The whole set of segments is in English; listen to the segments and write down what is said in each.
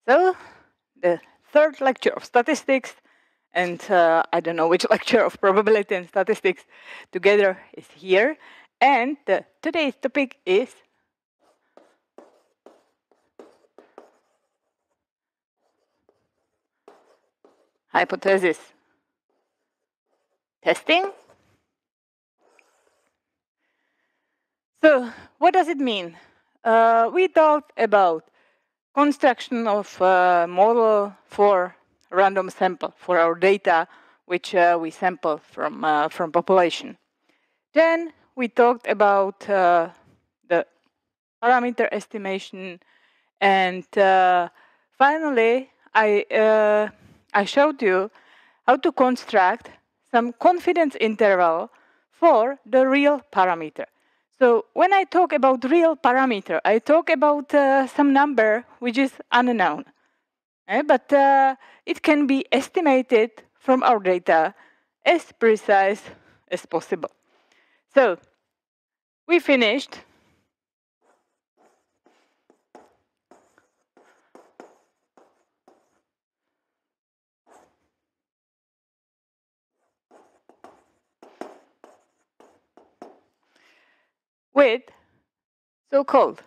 So, the third lecture of statistics, and I don't know which lecture of probability and statistics together is here. And today's topic is hypothesis testing. So, what does it mean? We talked about construction of a model for random sample for our data, which we sample from population. Then we talked about the parameter estimation, and finally I showed you how to construct some confidence interval for the real parameter. So when I talk about real parameter, I talk about some number which is unknown. But it can be estimated from our data as precise as possible. So we finished. With so-called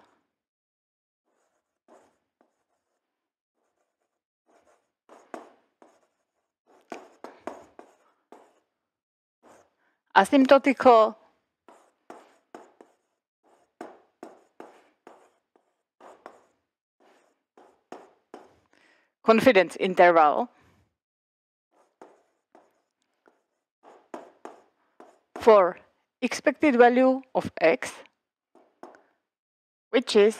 asymptotical confidence interval for expected value of x, which is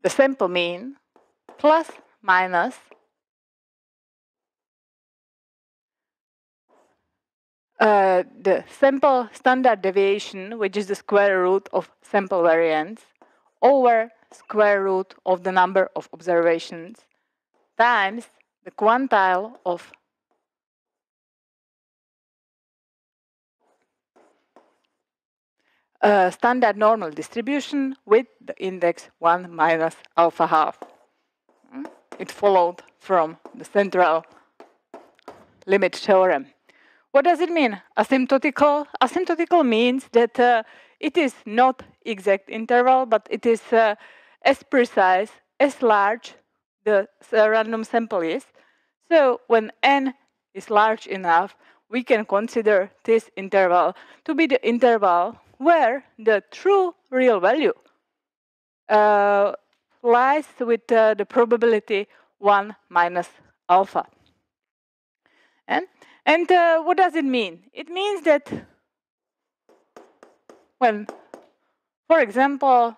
the sample mean plus minus the sample standard deviation, which is the square root of sample variance, over square root of the number of observations times the quantile of standard normal distribution with the index 1 minus alpha half. It followed from the central limit theorem. What does it mean? Asymptotical? Asymptotical means that it is not exact interval, but it is as precise, as large the random sample is. So when n is large enough, we can consider this interval to be the interval where the true real value lies with the probability 1 minus alpha. And what does it mean? It means that when, for example,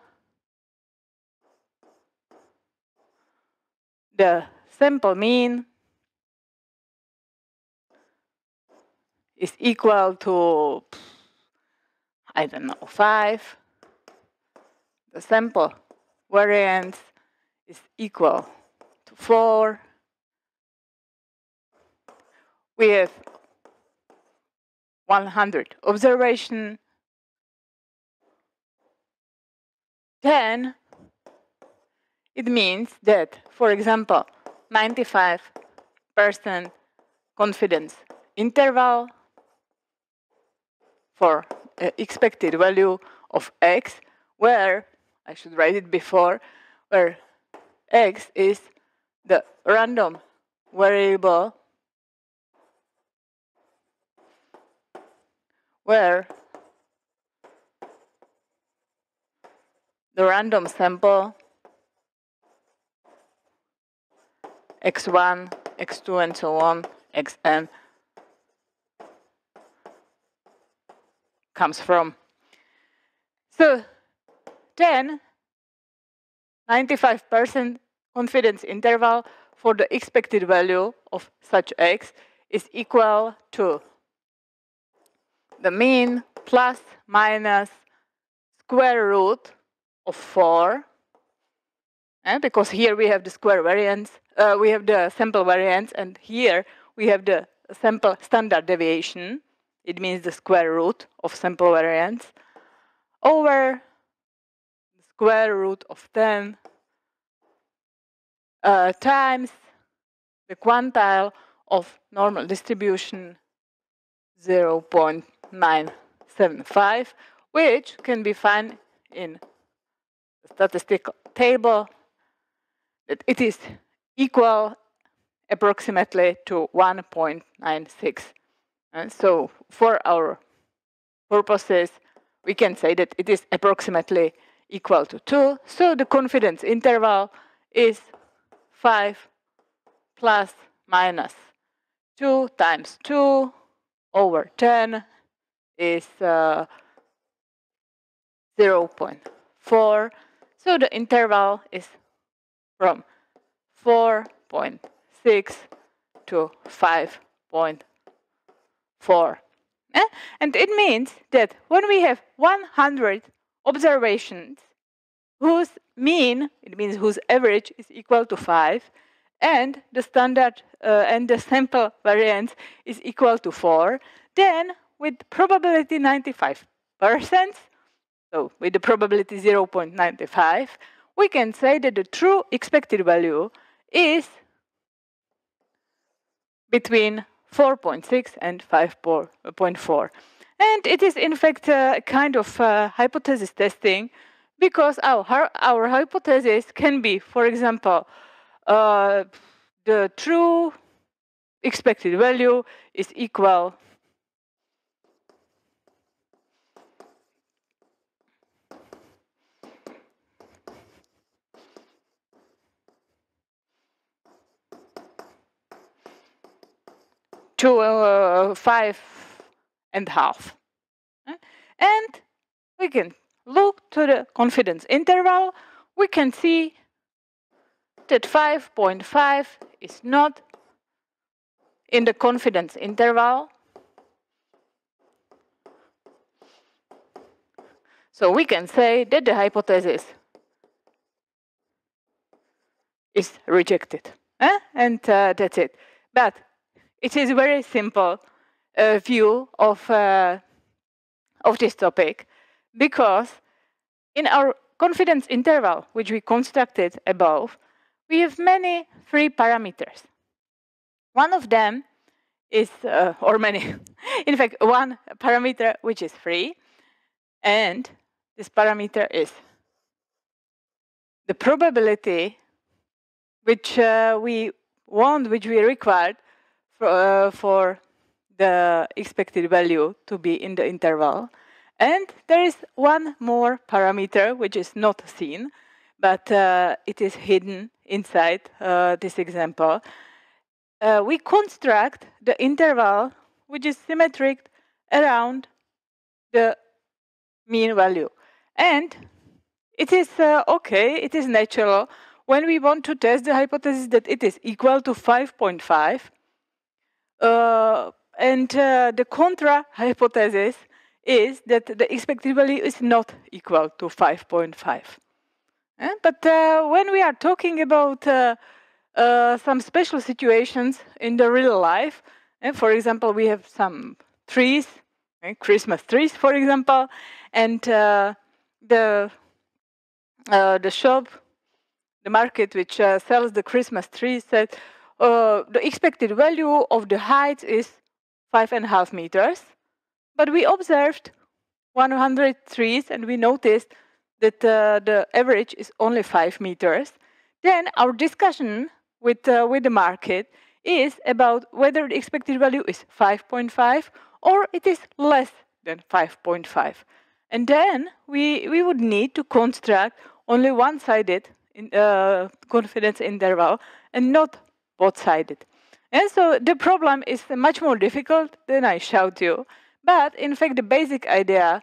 the sample mean is equal to, I don't know, 5, the sample variance is equal to 4, we have 100 observation, then it means that, for example, 95% confidence interval for expected value of x, where, I should write it before, where x is the random variable where the random sample x1, x2, and so on, xn comes from. So then 95% confidence interval for the expected value of such x is equal to the mean plus minus square root of 4, because here we have the square variance, we have the sample variance, and here we have the sample standard deviation. It means the square root of sample variance over the square root of 10 times the quantile of normal distribution 0.975, which can be found in the statistical table that it is equal approximately to 1.96. And so for our purposes, we can say that it is approximately equal to 2. So the confidence interval is 5 plus minus 2 times 2 over 10 is 0.4. So the interval is from 4.6 to 5.4. And it means that when we have 100 observations whose mean, it means whose average is equal to 5, and the standard and the sample variance is equal to 4, then with probability 95%, so with the probability 0.95, we can say that the true expected value is between 4.6 and 5.4. And it is in fact a kind of hypothesis testing, because our hypothesis can be, for example, the true expected value is equal to 5.5. And we can look to the confidence interval. We can see that 5.5 is not in the confidence interval. So we can say that the hypothesis is rejected. And that's it. But it is a very simple view of this topic, because in our confidence interval, which we constructed above, we have many free parameters. One of them is, or many, in fact, one parameter which is free, and this parameter is the probability which we want, which we required for the expected value to be in the interval. And there is one more parameter which is not seen, but it is hidden inside this example. We construct the interval which is symmetric around the mean value. And it is okay, it is natural when we want to test the hypothesis that it is equal to 5.5. And the contra hypothesis is that the expected value is not equal to 5.5. But when we are talking about some special situations in the real life, for example, we have some trees, Christmas trees, for example, and the shop, the market which sells the Christmas trees said the expected value of the height is 5.5 meters. But we observed 100 trees and we noticed that the average is only 5 meters. Then our discussion with the market is about whether the expected value is 5.5 or it is less than 5.5. And then we would need to construct only one-sided confidence interval and not both-sided. And so the problem is much more difficult than I showed you. But in fact, the basic idea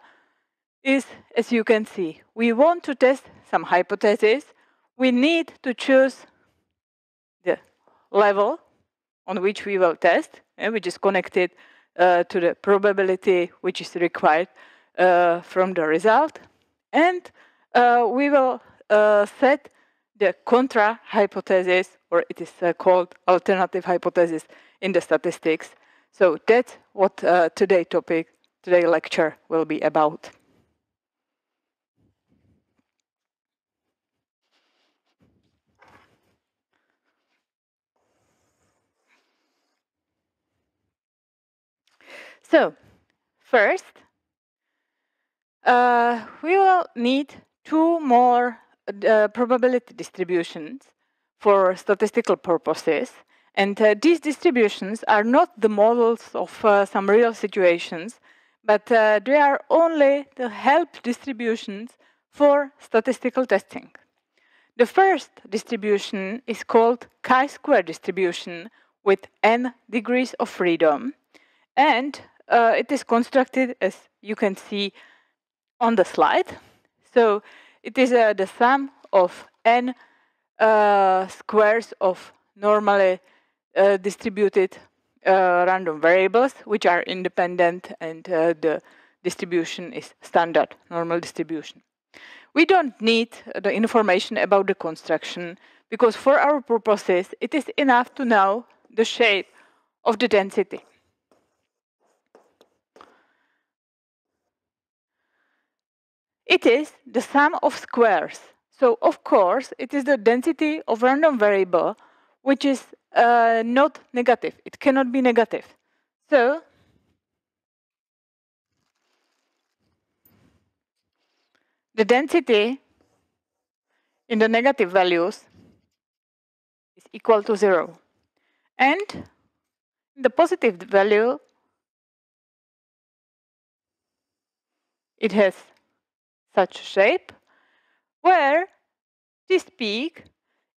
is, as you can see, we want to test some hypothesis. We need to choose the level on which we will test, which is connected to the probability which is required from the result. And we will set the contra hypothesis, or it is called alternative hypothesis in the statistics. So that's what today's lecture will be about. So, first, we will need two more probability distributions for statistical purposes. And these distributions are not the models of some real situations, but they are only the help distributions for statistical testing. The first distribution is called chi-square distribution with n degrees of freedom. And it is constructed, as you can see on the slide. So it is the sum of n squares of normally distributed random variables, which are independent, and the distribution is standard normal distribution. We don't need the information about the construction, because for our purposes, it is enough to know the shape of the density. It is the sum of squares. So, of course, it is the density of random variable, which is not negative. It cannot be negative. So, the density in the negative values is equal to 0. And in the positive value, it has such shape where this peak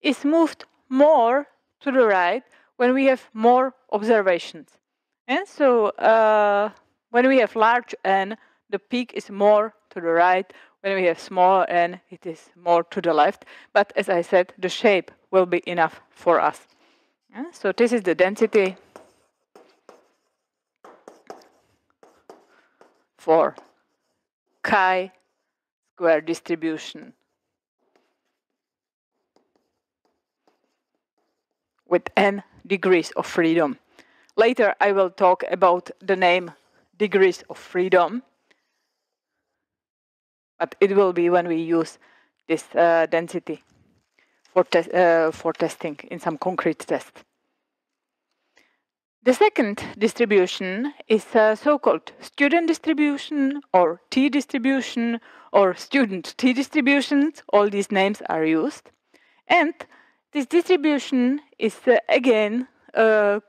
is moved more to the right when we have more observations. And so when we have large n, the peak is more to the right. When we have small n, it is more to the left. But as I said, the shape will be enough for us. So this is the density for chi-square distribution with n degrees of freedom. Later, I will talk about the name degrees of freedom, but it will be when we use this density for testing in some concrete test. The second distribution is so-called student distribution or T distribution or student T distributions. All these names are used. And this distribution is again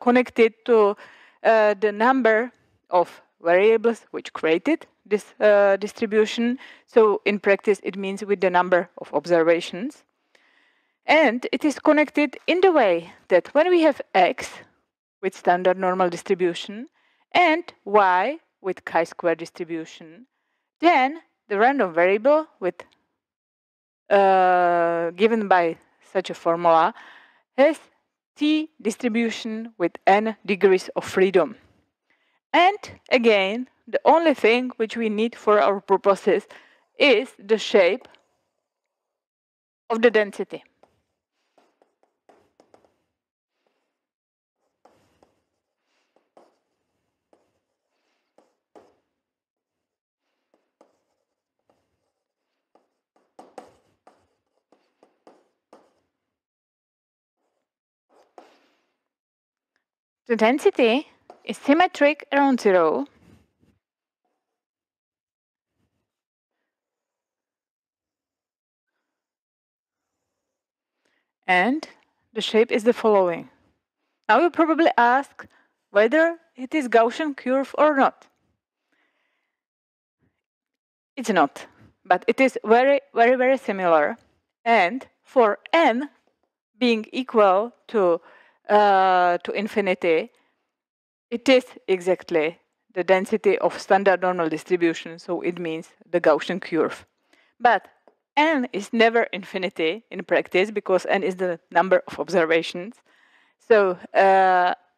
connected to the number of variables which created this distribution. So in practice, it means with the number of observations. And it is connected in the way that when we have x with standard normal distribution and y with chi-square distribution, then the random variable with given by such a formula has t distribution with n degrees of freedom. And again, the only thing which we need for our purposes is the shape of the density. The density is symmetric around 0. And the shape is the following. Now you probably ask whether it is Gaussian curve or not. It's not, but it is very, very, very similar. And for n being equal to infinity, it is exactly the density of standard normal distribution, so it means the Gaussian curve. But n is never infinity in practice because n is the number of observations. So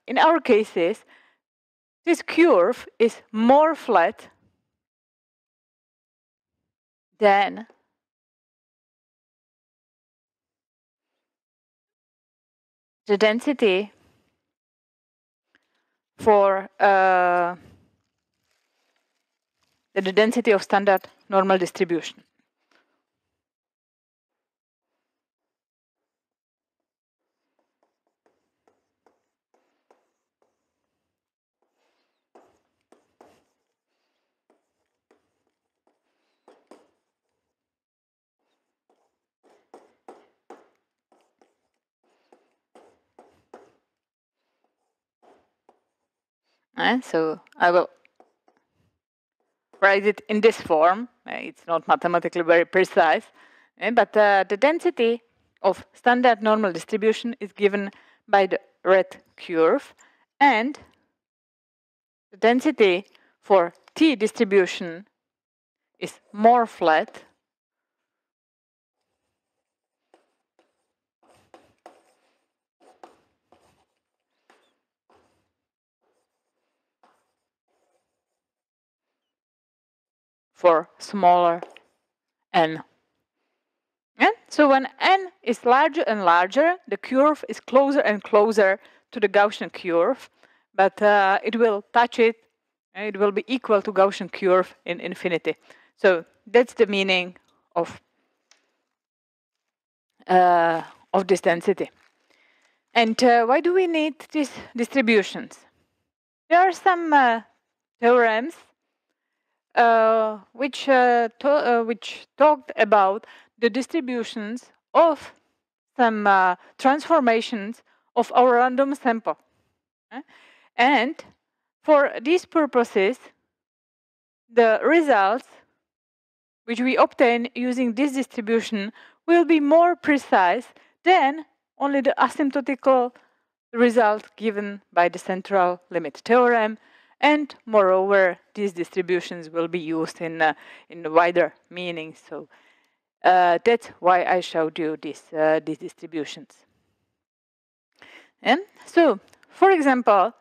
in our cases, this curve is more flat than the density for the density of standard normal distribution. So I will write it in this form. It's not mathematically very precise, but the density of standard normal distribution is given by the red curve, and the density for t distribution is more flat for smaller n. And so when n is larger and larger, the curve is closer and closer to the Gaussian curve, but it will touch it, and it will be equal to Gaussian curve in infinity. So that's the meaning of this density. And why do we need these distributions? There are some theorems which talked about the distributions of some transformations of our random sample. And for these purposes, the results which we obtain using this distribution will be more precise than only the asymptotical result given by the central limit theorem. And moreover, these distributions will be used in the wider meaning. So that's why I showed you these distributions. And so, for example,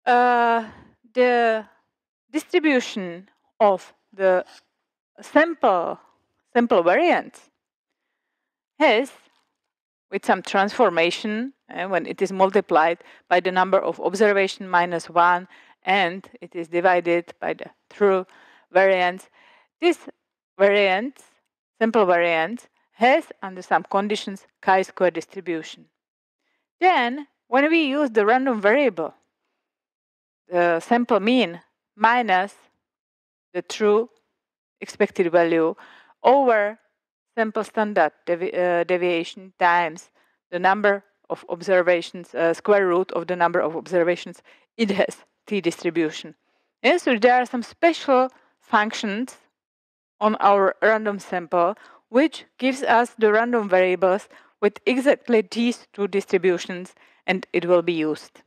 the distribution of the sample variance has, with some transformation, when it is multiplied by the number of observation minus 1 and it is divided by the true variance, this variance, simple variance, has under some conditions chi-square distribution. Then when we use the random variable, the sample mean minus the true expected value over sample standard deviation times the number of observations, square root of the number of observations, it has t distribution. And so there are some special functions on our random sample which gives us the random variables with exactly these two distributions, and it will be used.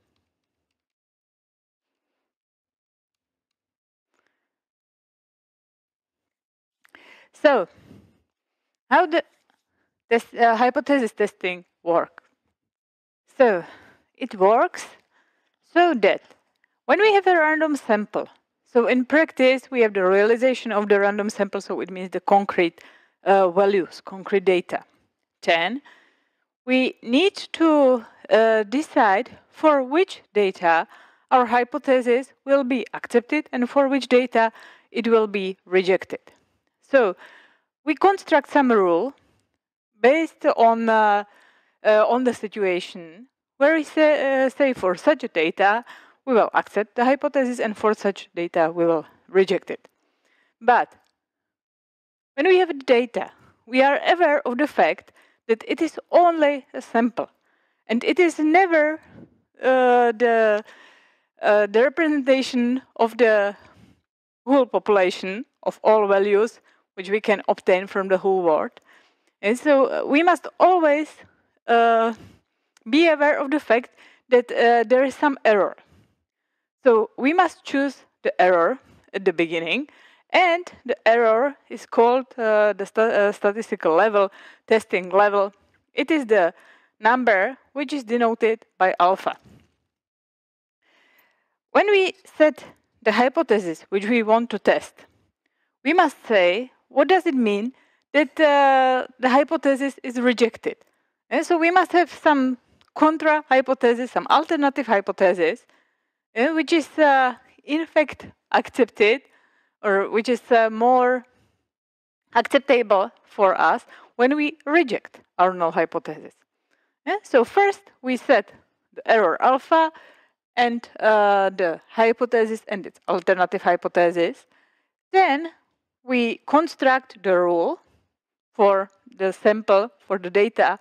So, how this hypothesis testing work? So, it works so that when we have a random sample, so in practice we have the realization of the random sample, so it means the concrete values, concrete data. Then we need to decide for which data our hypothesis will be accepted and for which data it will be rejected. So we construct some rule based on the situation where we say for such data we will accept the hypothesis and for such data we will reject it. But when we have the data, we are aware of the fact that it is only a sample, and it is never the representation of the whole population of all values which we can obtain from the whole world. And so we must always be aware of the fact that there is some error. So we must choose the error at the beginning, and the error is called the statistical level, testing level. It is the number which is denoted by alpha. When we set the hypothesis which we want to test, we must say, what does it mean that the hypothesis is rejected? And so we must have some contra hypothesis, some alternative hypothesis, which is in fact accepted, or which is more acceptable for us when we reject our null hypothesis. So first we set the error alpha and the hypothesis and its alternative hypothesis. Then we construct the rule for the sample, for the data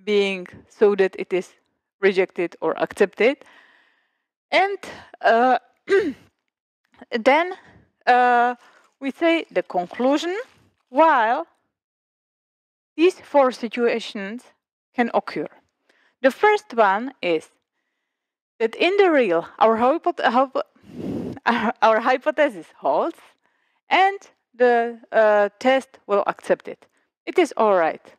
being so that it is rejected or accepted. And then we say the conclusion, while these four situations can occur. The first one is that in the real, our hypothesis holds, and the test will accept it. It is all right.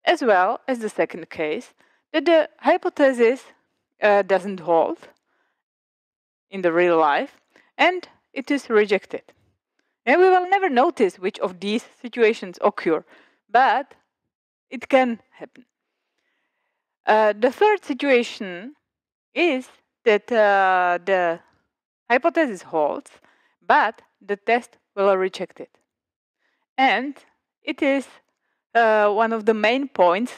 As well as the second case, that the hypothesis doesn't hold in the real life, and it is rejected. And we will never notice which of these situations occur, but it can happen. The third situation is that the hypothesis holds, but the test will reject it. And it is one of the main points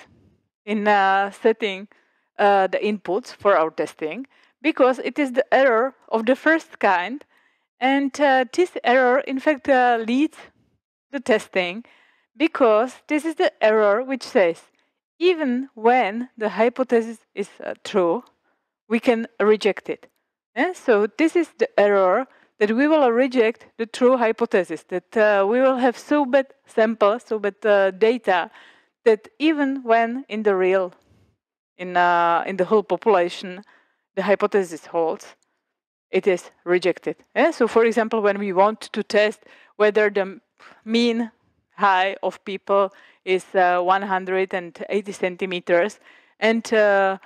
in setting the inputs for our testing, because it is the error of the first kind, and this error in fact leads the testing, because this is the error which says even when the hypothesis is true, we can reject it. So this is the error, that we will reject the true hypothesis, that we will have so bad samples, so bad data, that even when in the real, in the whole population, the hypothesis holds, it is rejected. So for example, when we want to test whether the mean height of people is 180 centimeters, and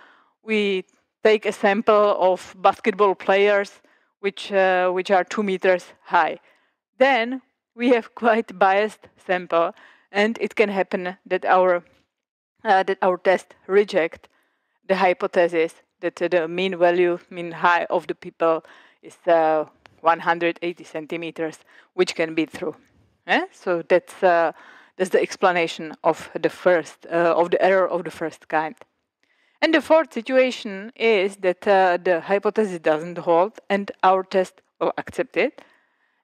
we take a sample of basketball players which are 2 meters high, then we have quite biased sample, and it can happen that our test reject the hypothesis that the mean value, mean height of the people is 180 centimeters, which can be true. So that's the explanation of the first of the error of the first kind. And the fourth situation is that the hypothesis doesn't hold, and our test will accept it.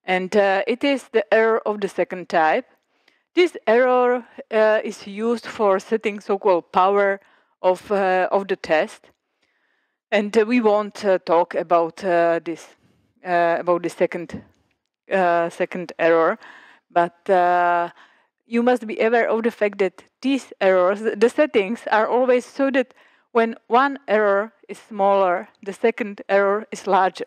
And it is the error of the second type. This error is used for setting so-called power of the test. And we won't talk about this about the second error, but you must be aware of the fact that these errors, the settings, are always so that when one error is smaller, the second error is larger.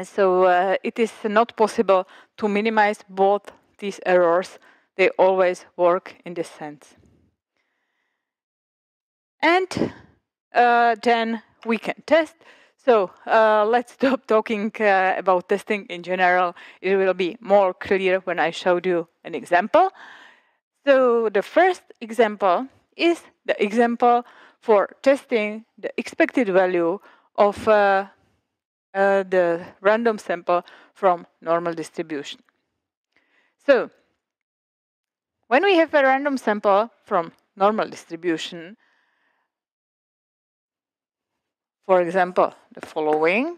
So it is not possible to minimize both these errors. They always work in this sense. And then we can test. So let's stop talking about testing in general. It will be more clear when I showed you an example. So the first example is the example for testing the expected value of the random sample from normal distribution. So when we have a random sample from normal distribution, for example, the following.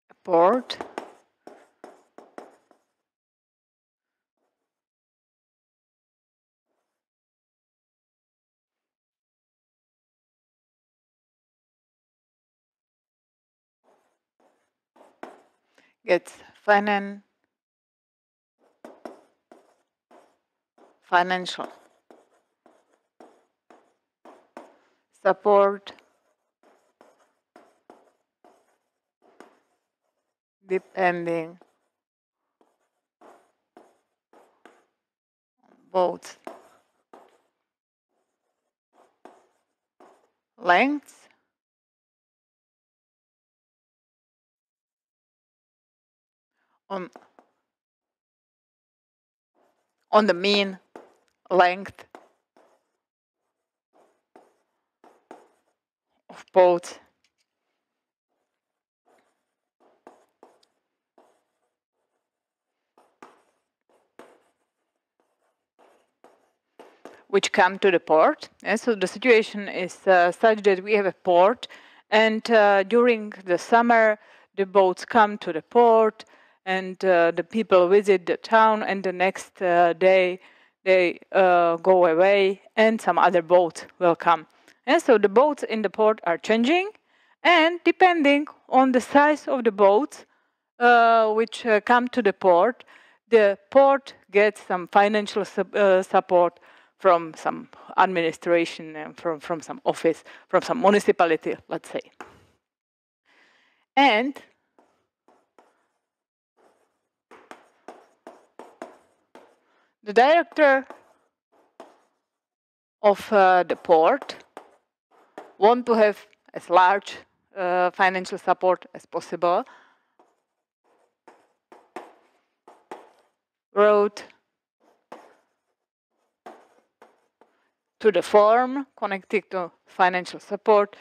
A port gets financial support depending on both lengths on the mean length of both which come to the port. And so the situation is such that we have a port, And during the summer, the boats come to the port, and the people visit the town, and the next day they go away, and some other boat will come. And so the boats in the port are changing, and depending on the size of the boats which come to the port gets some financial support from some administration and from some office, from some municipality, let's say. And the director of the port want to have as large financial support as possible. Wrote to the form connected to financial support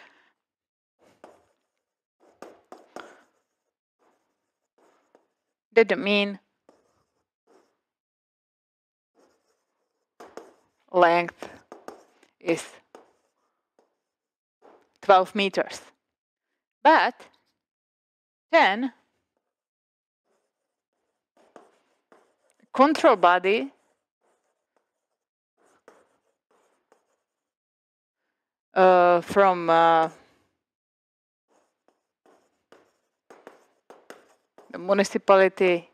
that the mean length is 12 meters. But then control body from the municipality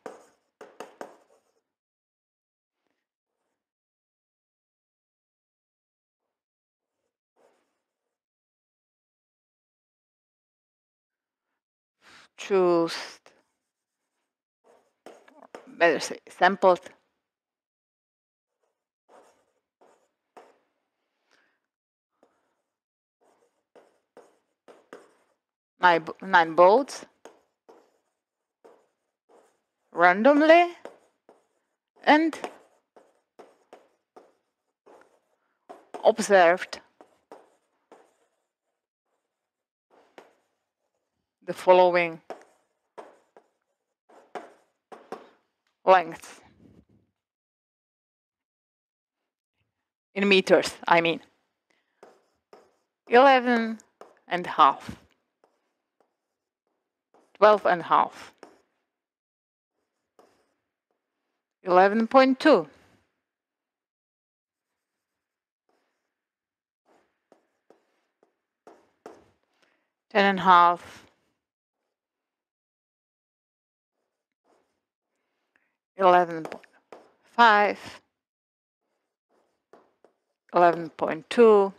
choose, better say, sampled nine boats randomly and observed the following lengths in meters, I mean 11 and a half, 12 and a half, 11.2, 10 and a half, 11.5, 11.2,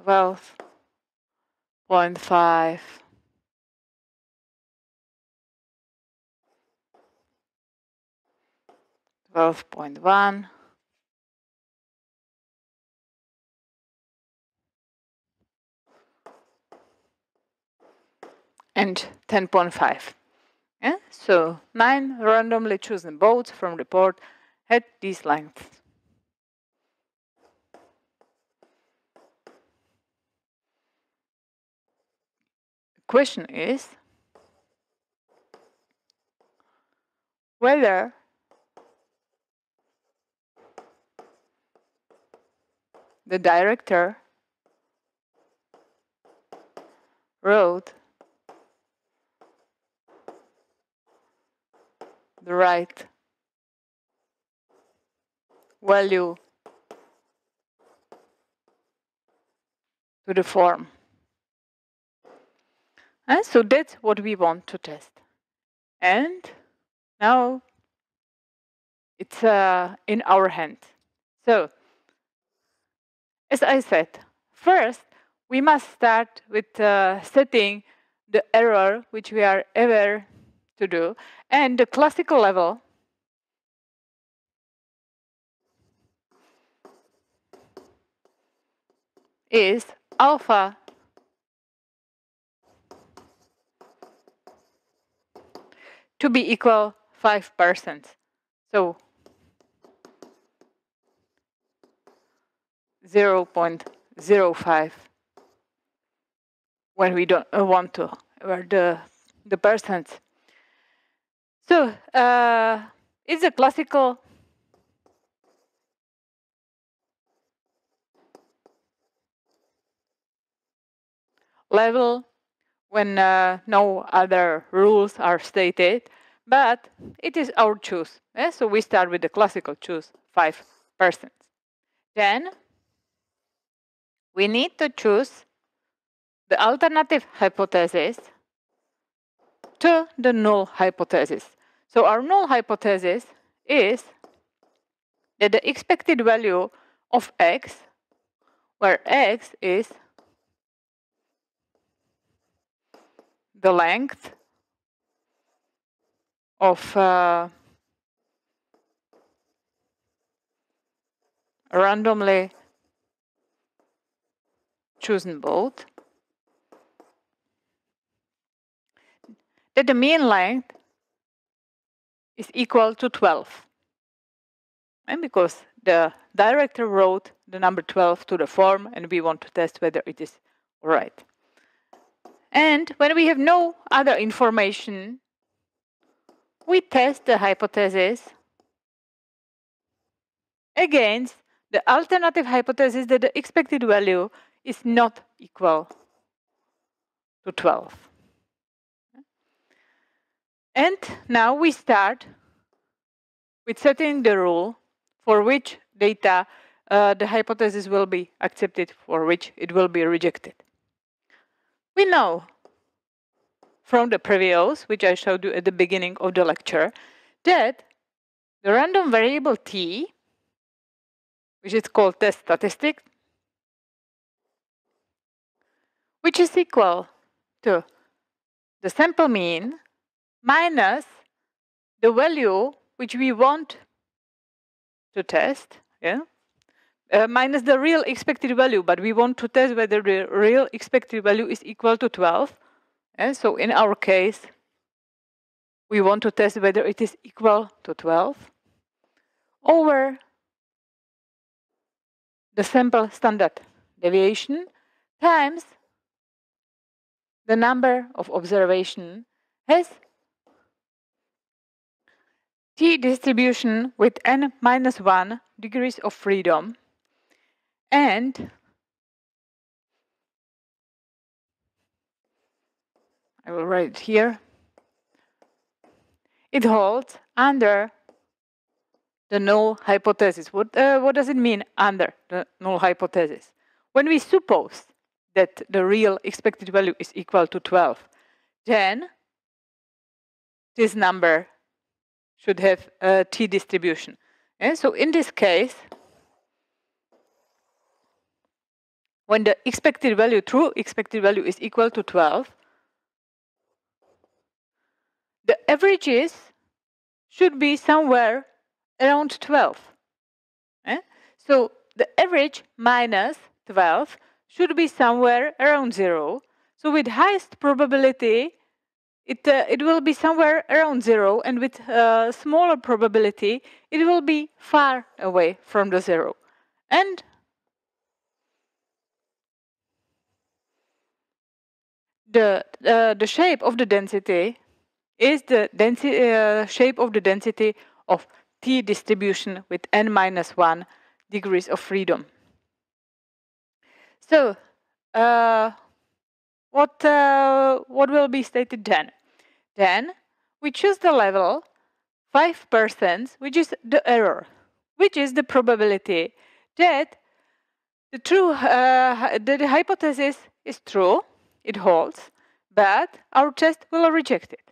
12.5, 12.1, and 10.5. Yeah? So 9 randomly chosen boats from the port had these lengths. The question is whether the director wrote the right value to the form. And so that's what we want to test. And now it's in our hand. So, as I said, first we must start with setting the error which we are aware to do. And the classical level is alpha to be equal 5%. So 0.05 when we don't want to, or the percent. So it's a classical level when no other rules are stated, but it is our choice. So we start with the classical choose 5%. Then we need to choose the alternative hypothesis to the null hypothesis. So our null hypothesis is that the expected value of x, where x is the length of randomly chosen both, that the mean length is equal to 12. And because the director wrote the number 12 to the form, and we want to test whether it is right. And when we have no other information, we test the hypothesis against the alternative hypothesis that the expected value is not equal to 12. And now we start with setting the rule for which data the hypothesis will be accepted, for which it will be rejected. We know from the previous, which I showed you at the beginning of the lecture, that the random variable t, which is called test statistic, which is equal to the sample mean minus the value which we want to test, minus the real expected value, but we want to test whether the real expected value is equal to 12. And so in our case, we want to test whether it is equal to 12 over the sample standard deviation times the number of observation has t distribution with n-1 degrees of freedom, and I will write it here. It holds under the null hypothesis. What does it mean under the null hypothesis? When we suppose that the real expected value is equal to 12, then this number should have a t distribution. And so in this case, when the expected value, true expected value, is equal to 12, the averages should be somewhere around 12. So the average minus 12 should be somewhere around 0. So with highest probability, it will be somewhere around 0, and with smaller probability, it will be far away from the 0. And the shape of the density is the shape of the density of t distribution with n-1 degrees of freedom. So what will be stated then? Then we choose the level 5%, which is the error, which is the probability that the hypothesis is true, it holds, but our test will reject it.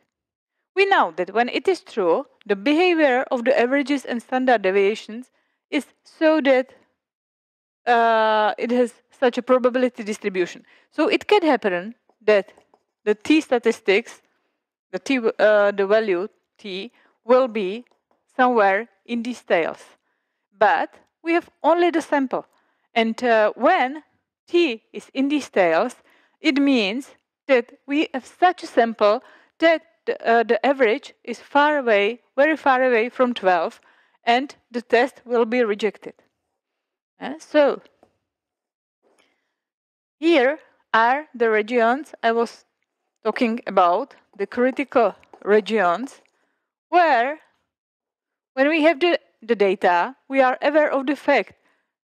We know that when it is true, the behavior of the averages and standard deviations is so that it has such a probability distribution. So it can happen that the t statistics, the value t, will be somewhere in these tails. But we have only the sample. And when t is in these tails, it means that we have such a sample that the average is far away, very far away from 12, and the test will be rejected. So here are the regions I was talking about, the critical regions, where when we have the data, we are aware of the fact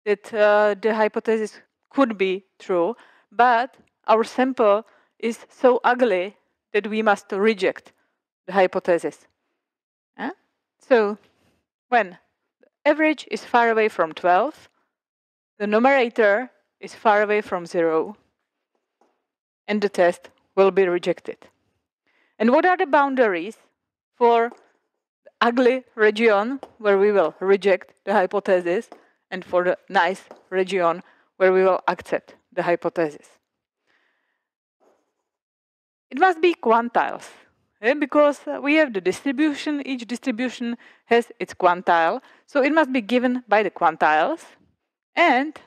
that the hypothesis could be true, but our sample is so ugly that we must reject the hypothesis. So when average is far away from 12, the numerator is far away from 0, and the test will be rejected. And what are the boundaries for the ugly region where we will reject the hypothesis and for the nice region where we will accept the hypothesis? It must be quantiles, because we have the distribution. Each distribution has its quantile, so it must be given by the quantiles. And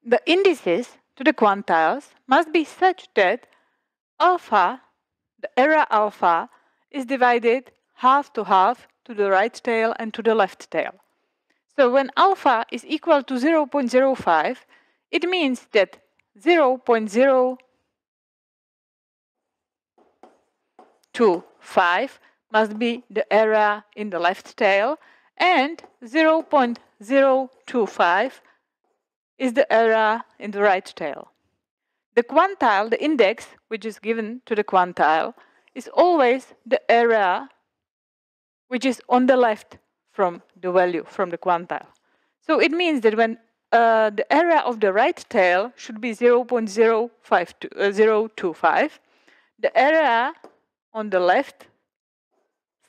the indices to the quantiles must be such that alpha, the area alpha, is divided half to the right tail and to the left tail. So when alpha is equal to 0.05, it means that 0.025 must be the area in the left tail, and 0.025 is the area in the right tail. The quantile, the index, which is given to the quantile, is always the area which is on the left from the value, from the quantile. So it means that when the area of the right tail should be 0.025, the area on the left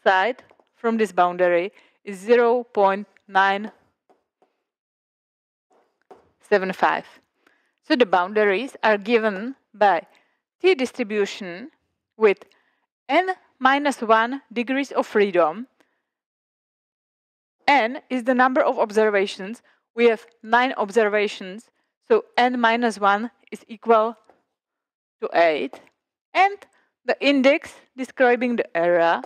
side from this boundary is 0.975. So the boundaries are given by t-distribution with n-1 degrees of freedom. N is the number of observations. We have 9 observations, so n-1 is equal to 8. And the index describing the area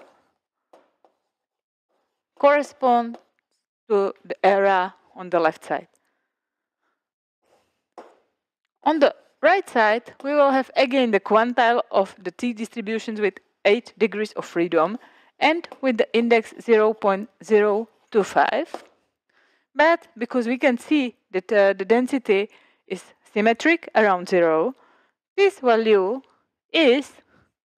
corresponds to the area on the left side. On the right side, we will have again the quantile of the t-distributions with 8 degrees of freedom and with the index 0.025. But because we can see that the density is symmetric around 0, this value is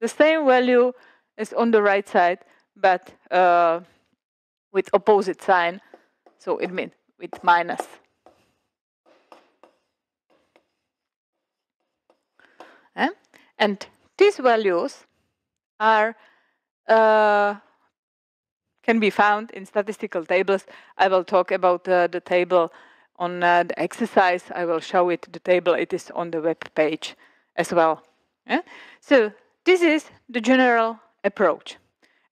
the same value as on the right side, but with opposite sign, so it means with minus. And these values are can be found in statistical tables. I will talk about the table on the exercise. I will show it, the table. It is on the web page as well. So this is the general approach.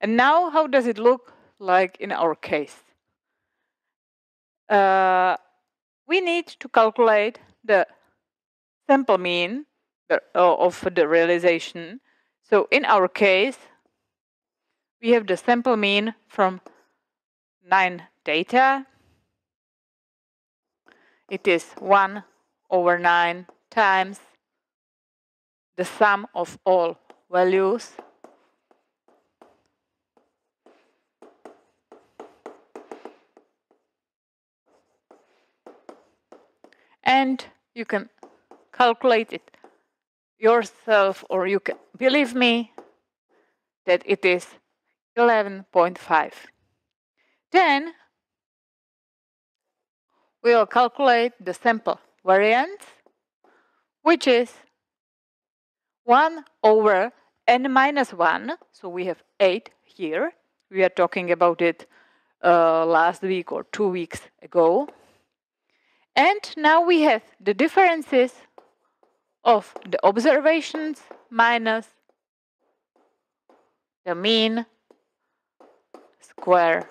And now how does it look like in our case? We need to calculate the sample mean of the realization. So in our case, we have the sample mean from 9 data. It is 1/9 times the sum of all values. And you can calculate it yourself, or you can believe me that it is 11.5. Then we will calculate the sample variance, which is 1/n-1. So we have 8 here. We are talking about it last week or 2 weeks ago. And now we have the differences of the observations minus the mean square.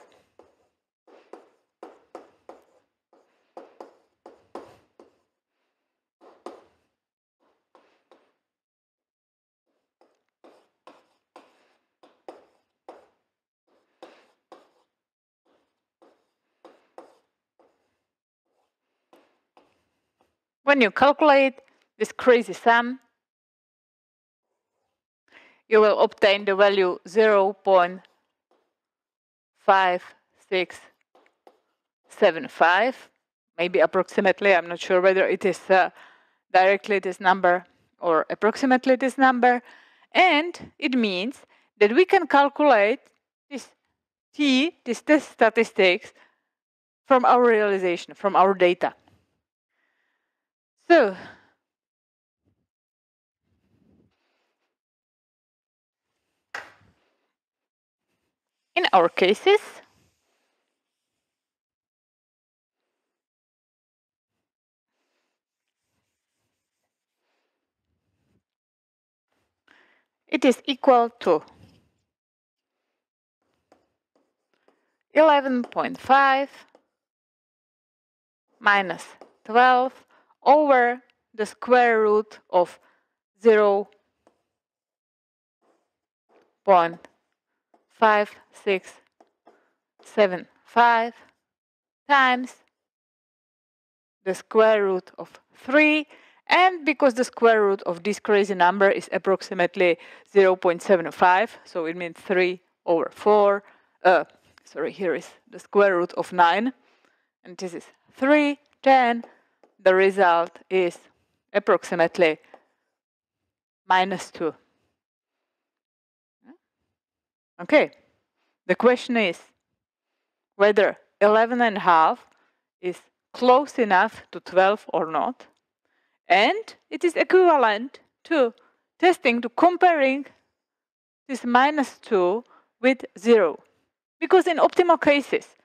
when you calculate this crazy sum, you will obtain the value 0.5675, maybe approximately. I'm not sure whether it is directly this number or approximately this number. And it means that we can calculate this t, this test statistics, from our realization, from our data. So, in our cases, it is equal to 11.5 minus 12 over the square root of 0.5675 times the square root of 3, and because the square root of this crazy number is approximately 0.75, so it means 3 over 4. Sorry, here is the square root of 9, and this is 3, then the result is approximately -2. Okay, the question is whether 11.5 is close enough to 12 or not, and it is equivalent to testing, to comparing this -2 with 0. Because in optimal cases,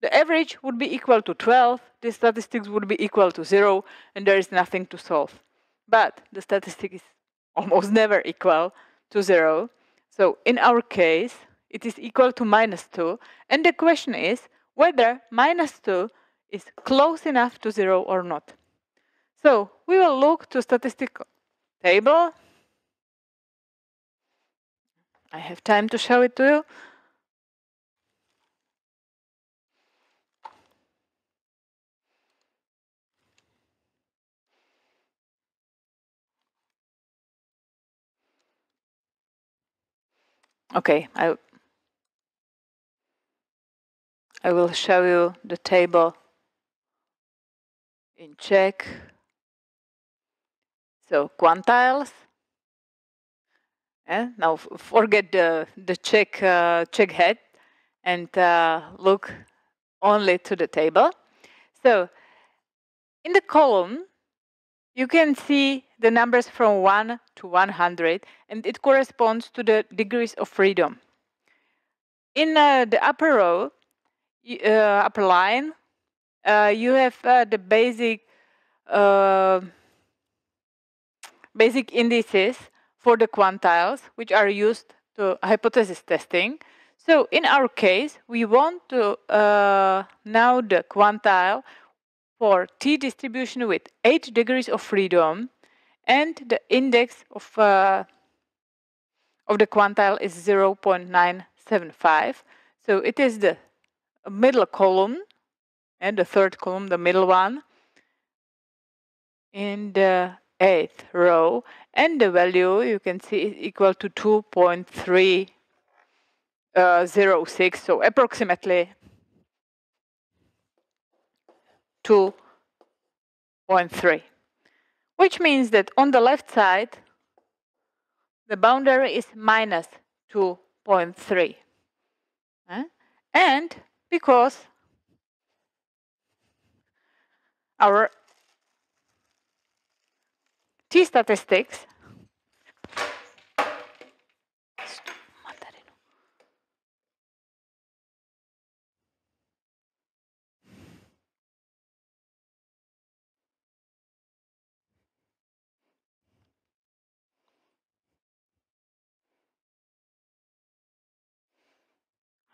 the average would be equal to 12, the statistics would be equal to 0, and there is nothing to solve. But the statistic is almost never equal to 0. So in our case, it is equal to -2, and the question is whether -2 is close enough to 0 or not. So we will look to statistical table. I have time to show it to you. Okay, I will show you the table in Czech. So quantiles. Now forget the Czech head and look only to the table. So in the column, you can see the numbers from 1 to 100, and it corresponds to the degrees of freedom. In the upper row, upper line, you have the basic indices for the quantiles, which are used to hypothesis testing. So in our case, we want to know the quantile for t distribution with 8 degrees of freedom, and the index of the quantile is 0.975. So it is the middle column, and the third column, the middle one, in the 8th row, and the value you can see is equal to 2.306, so approximately 2.3, which means that on the left side the boundary is -2.3, and because our t statistics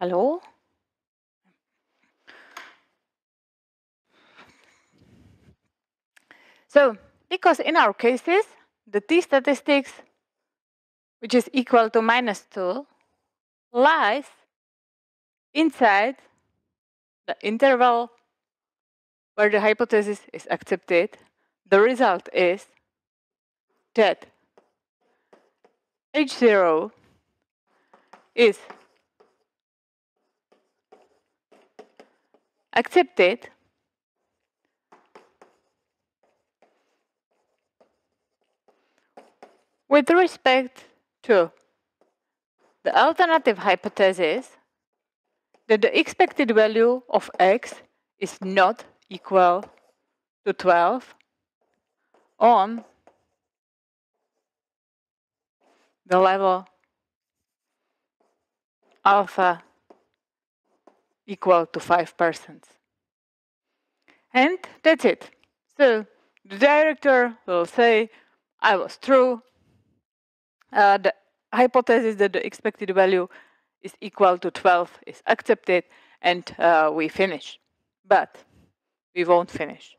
Hello? So, because in our cases, the t statistics, which is equal to -2, lies inside the interval where the hypothesis is accepted, the result is that H0 is accepted with respect to the alternative hypothesis that the expected value of x is not equal to 12 on the level alpha equal to 5%. And that's it. So the director will say, I was true. The hypothesis that the expected value is equal to 12 is accepted, and we finish. But we won't finish.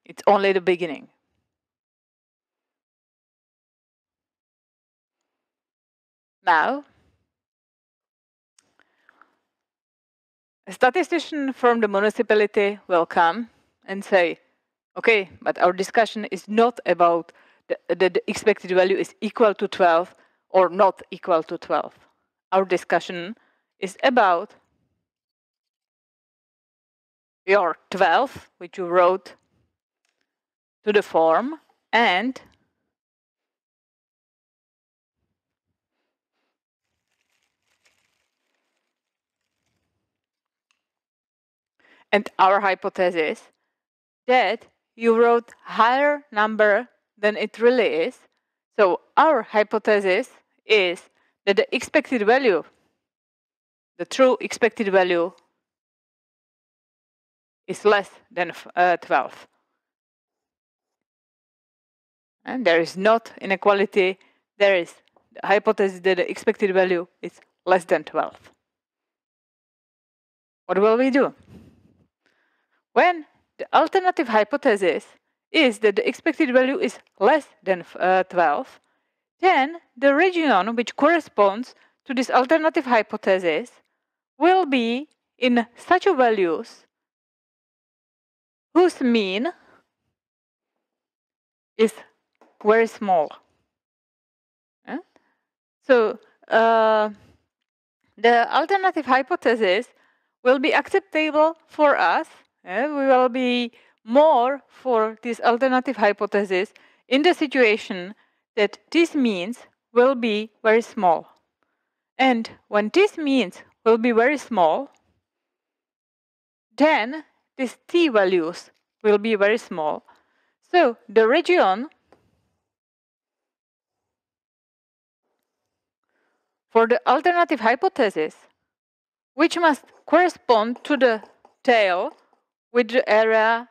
It's only the beginning. Now, a statistician from the municipality will come and say, okay, but our discussion is not about the expected value is equal to 12 or not equal to 12. Our discussion is about your 12, which you wrote to the form, and our hypothesis that you wrote higher number than it really is. So our hypothesis is that the expected value, the true expected value, is less than 12. And there is not inequality. There is the hypothesis that the expected value is less than 12. What will we do? When the alternative hypothesis is that the expected value is less than 12, then the region which corresponds to this alternative hypothesis will be in such a values whose mean is very small. So the alternative hypothesis will be acceptable for us. We will be more for this alternative hypothesis in the situation that these means will be very small. And when these means will be very small, then these t values will be very small. So the region for the alternative hypothesis, which must correspond to the tail with the area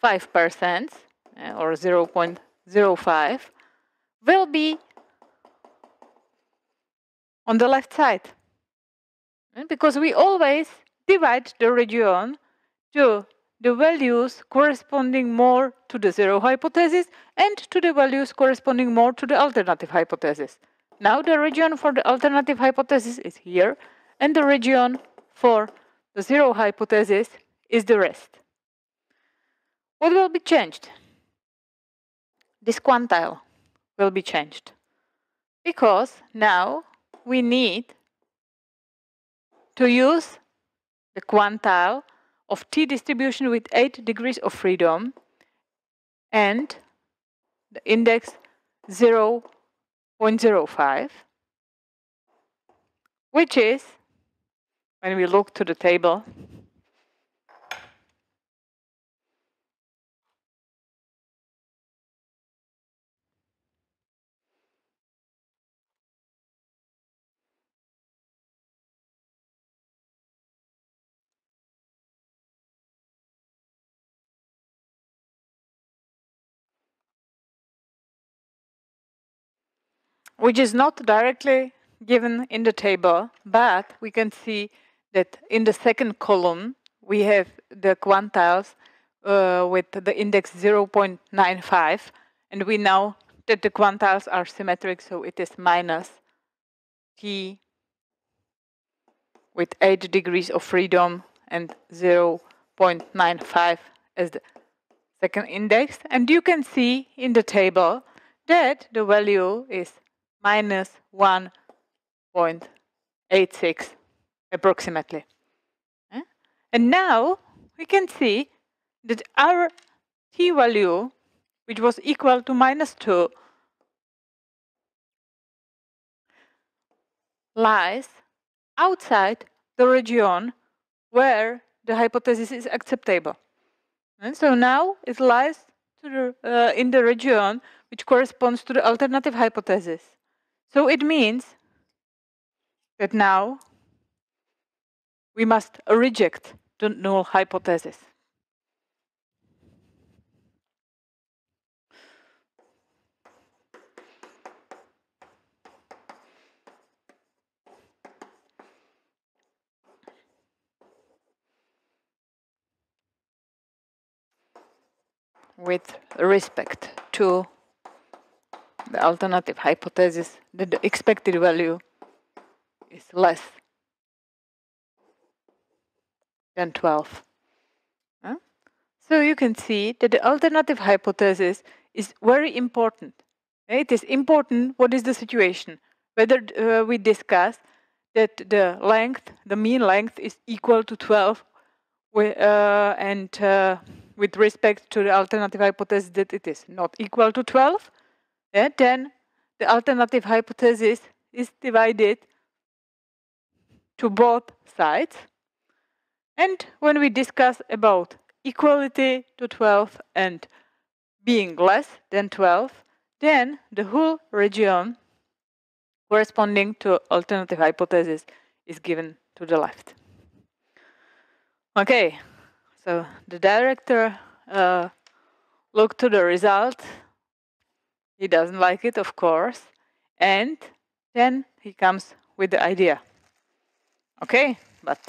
5% or 0.05, will be on the left side. Because we always divide the region to the values corresponding more to the zero hypothesis and to the values corresponding more to the alternative hypothesis. Now the region for the alternative hypothesis is here, and the region for the zero hypothesis is the rest. What will be changed? This quantile will be changed, because now we need to use the quantile of t distribution with 8 degrees of freedom and the index 0.05, which is, when we look to the table, which is not directly given in the table, but we can see that in the second column we have the quantiles with the index 0.95, and we know that the quantiles are symmetric, so it is minus t with 8 degrees of freedom and 0.95 as the second index, and you can see in the table that the value is minus 1.86 approximately. And now we can see that our t value, which was equal to minus 2, lies outside the region where the hypothesis is acceptable. And so now it lies to in the region which corresponds to the alternative hypothesis. So it means that now we must reject the null hypothesis. With respect to the alternative hypothesis that the expected value is less than 12. So you can see that the alternative hypothesis is very important. It is important what is the situation. Whether we discuss that the length, the mean length is equal to 12 and with respect to the alternative hypothesis that it is not equal to 12, then the alternative hypothesis is divided to both sides. And when we discuss about equality to 12 and being less than 12, then the whole region corresponding to alternative hypothesis is given to the left. Okay, so the director looked to the result. He doesn't like it, of course, and then he comes with the idea. Okay, but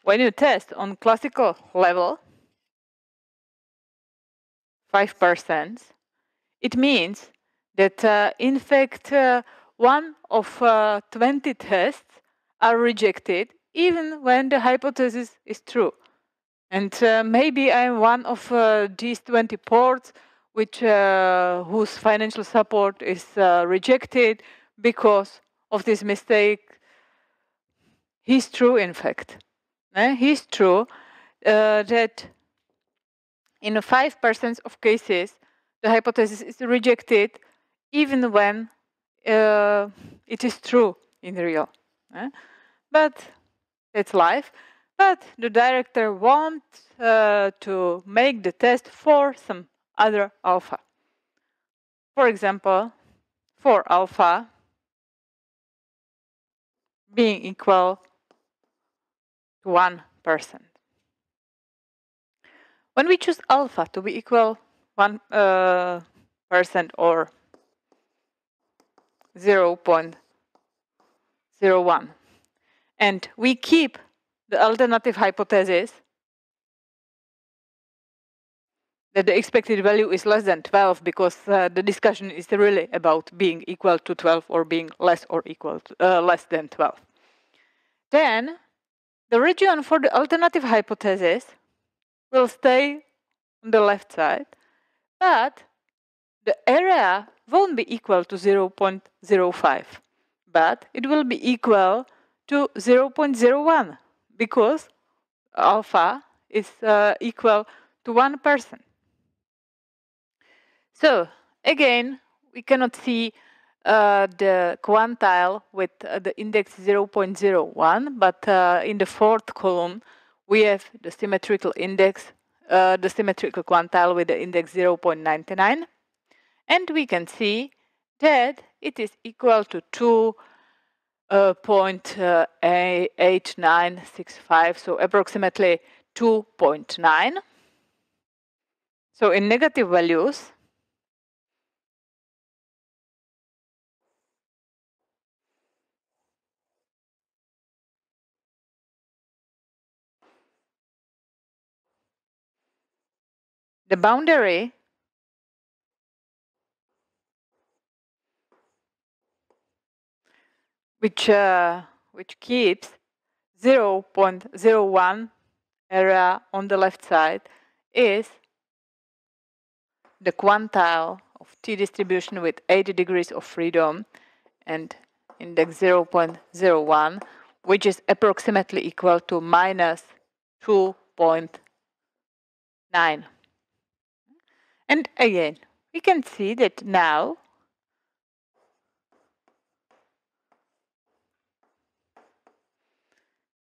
when you test on classical level, 5%, it means that in fact one of 20 tests are rejected even when the hypothesis is true. And maybe I'm one of these 20 ports whose financial support is rejected because of this mistake. He's true, in fact. He's true that in 5% of cases, the hypothesis is rejected even when it is true in real. But it's life. But the director wants to make the test for some other alpha. For example, for alpha being equal to 1%. When we choose alpha to be equal 1% or 0.01, and we keep the alternative hypothesis that the expected value is less than 12 because the discussion is really about being equal to 12 or being less or equal to, less than 12. Then the region for the alternative hypothesis will stay on the left side, but the area won't be equal to 0.05, but it will be equal to 0.01 because alpha is equal to 1%. So again, we cannot see the quantile with the index 0.01, but in the fourth column, we have the symmetrical index, the symmetrical quantile with the index 0.99. And we can see that it is equal to 2.8965, so approximately 2.9. So in negative values, the boundary which keeps 0.01 area on the left side is the quantile of t-distribution with 80 degrees of freedom and index 0.01, which is approximately equal to minus 2.9. And again, we can see that now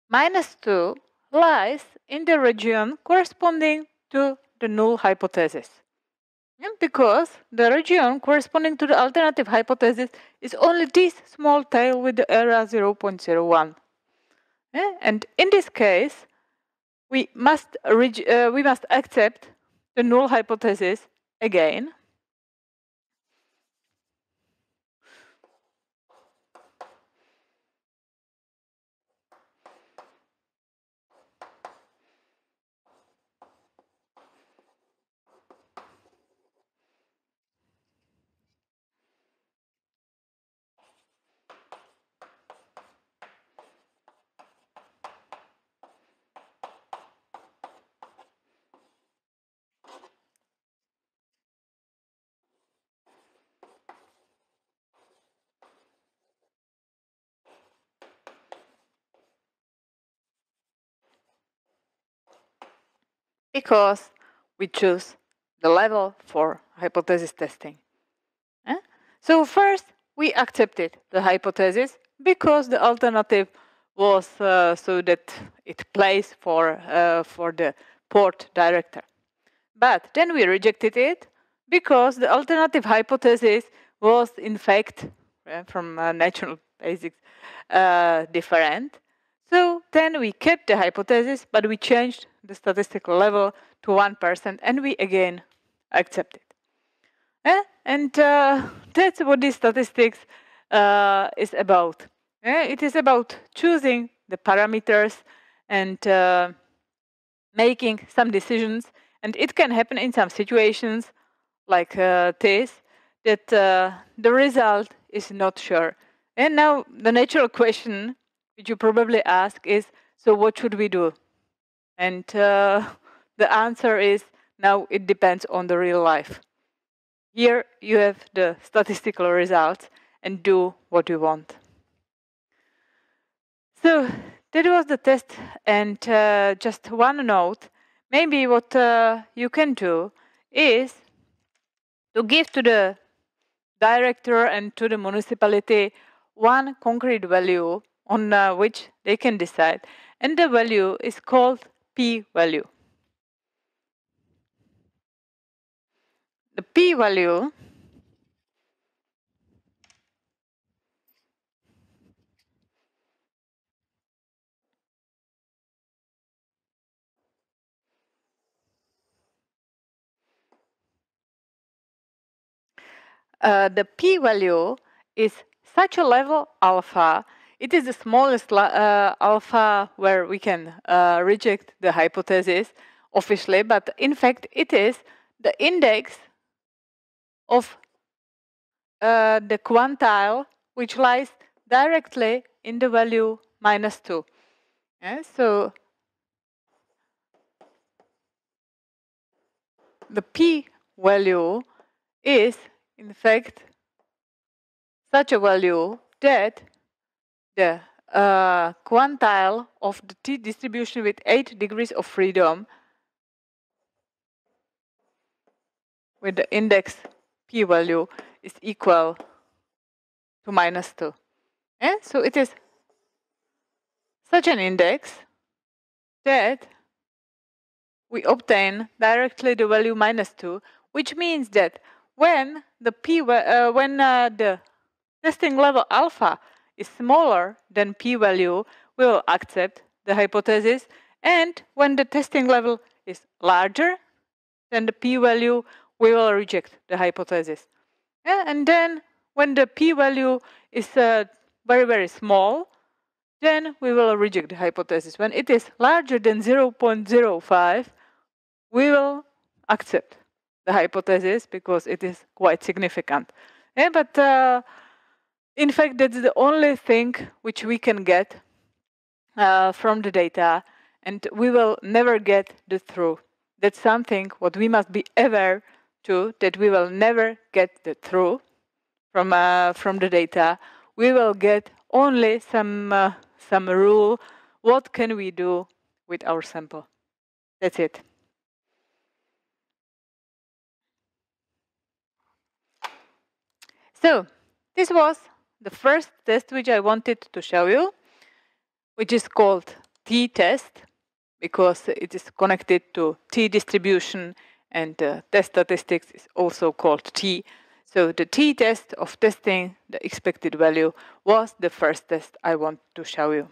minus 2 lies in the region corresponding to the null hypothesis. And because the region corresponding to the alternative hypothesis is only this small tail with the area 0.01. And in this case, we must accept the null hypothesis again. Because we choose the level for hypothesis testing. So first, we accepted the hypothesis because the alternative was so that it plays for the port director. But then we rejected it because the alternative hypothesis was in fact from natural basics different. So then we kept the hypothesis, but we changed the statistical level to 1%, and we again accepted. And that's what this statistics is about. It is about choosing the parameters and making some decisions. And it can happen in some situations like this, that the result is not sure. And now the natural question which you probably ask is, so what should we do? And the answer is, now it depends on the real life. Here you have the statistical results and do what you want. So that was the test, and just one note, maybe what you can do is to give to the director and to the municipality one concrete value on which they can decide, and the value is called p-value. The p-value the p-value is such a level alpha. It is the smallest alpha where we can reject the hypothesis officially, but in fact it is the index of the quantile which lies directly in the value -2. So the p-value is in fact such a value that the quantile of the t-distribution with 8 degrees of freedom with the index p-value is equal to -2. So it is such an index that we obtain directly the value -2, which means that when the the testing level alpha is smaller than p-value, we will accept the hypothesis, and when the testing level is larger than the p-value, we will reject the hypothesis. And then when the p-value is very, very small, then we will reject the hypothesis. When it is larger than 0.05, we will accept the hypothesis because it is quite significant. But in fact, that's the only thing which we can get from the data, and we will never get the truth. That's something what we must be aware to, that we will never get the truth from the data. We will get only some rule. What can we do with our sample? That's it. So this was the first test which I wanted to show you, which is called t-test, because it is connected to t-distribution, and test statistics is also called t. So the t-test of testing the expected value was the first test I want to show you.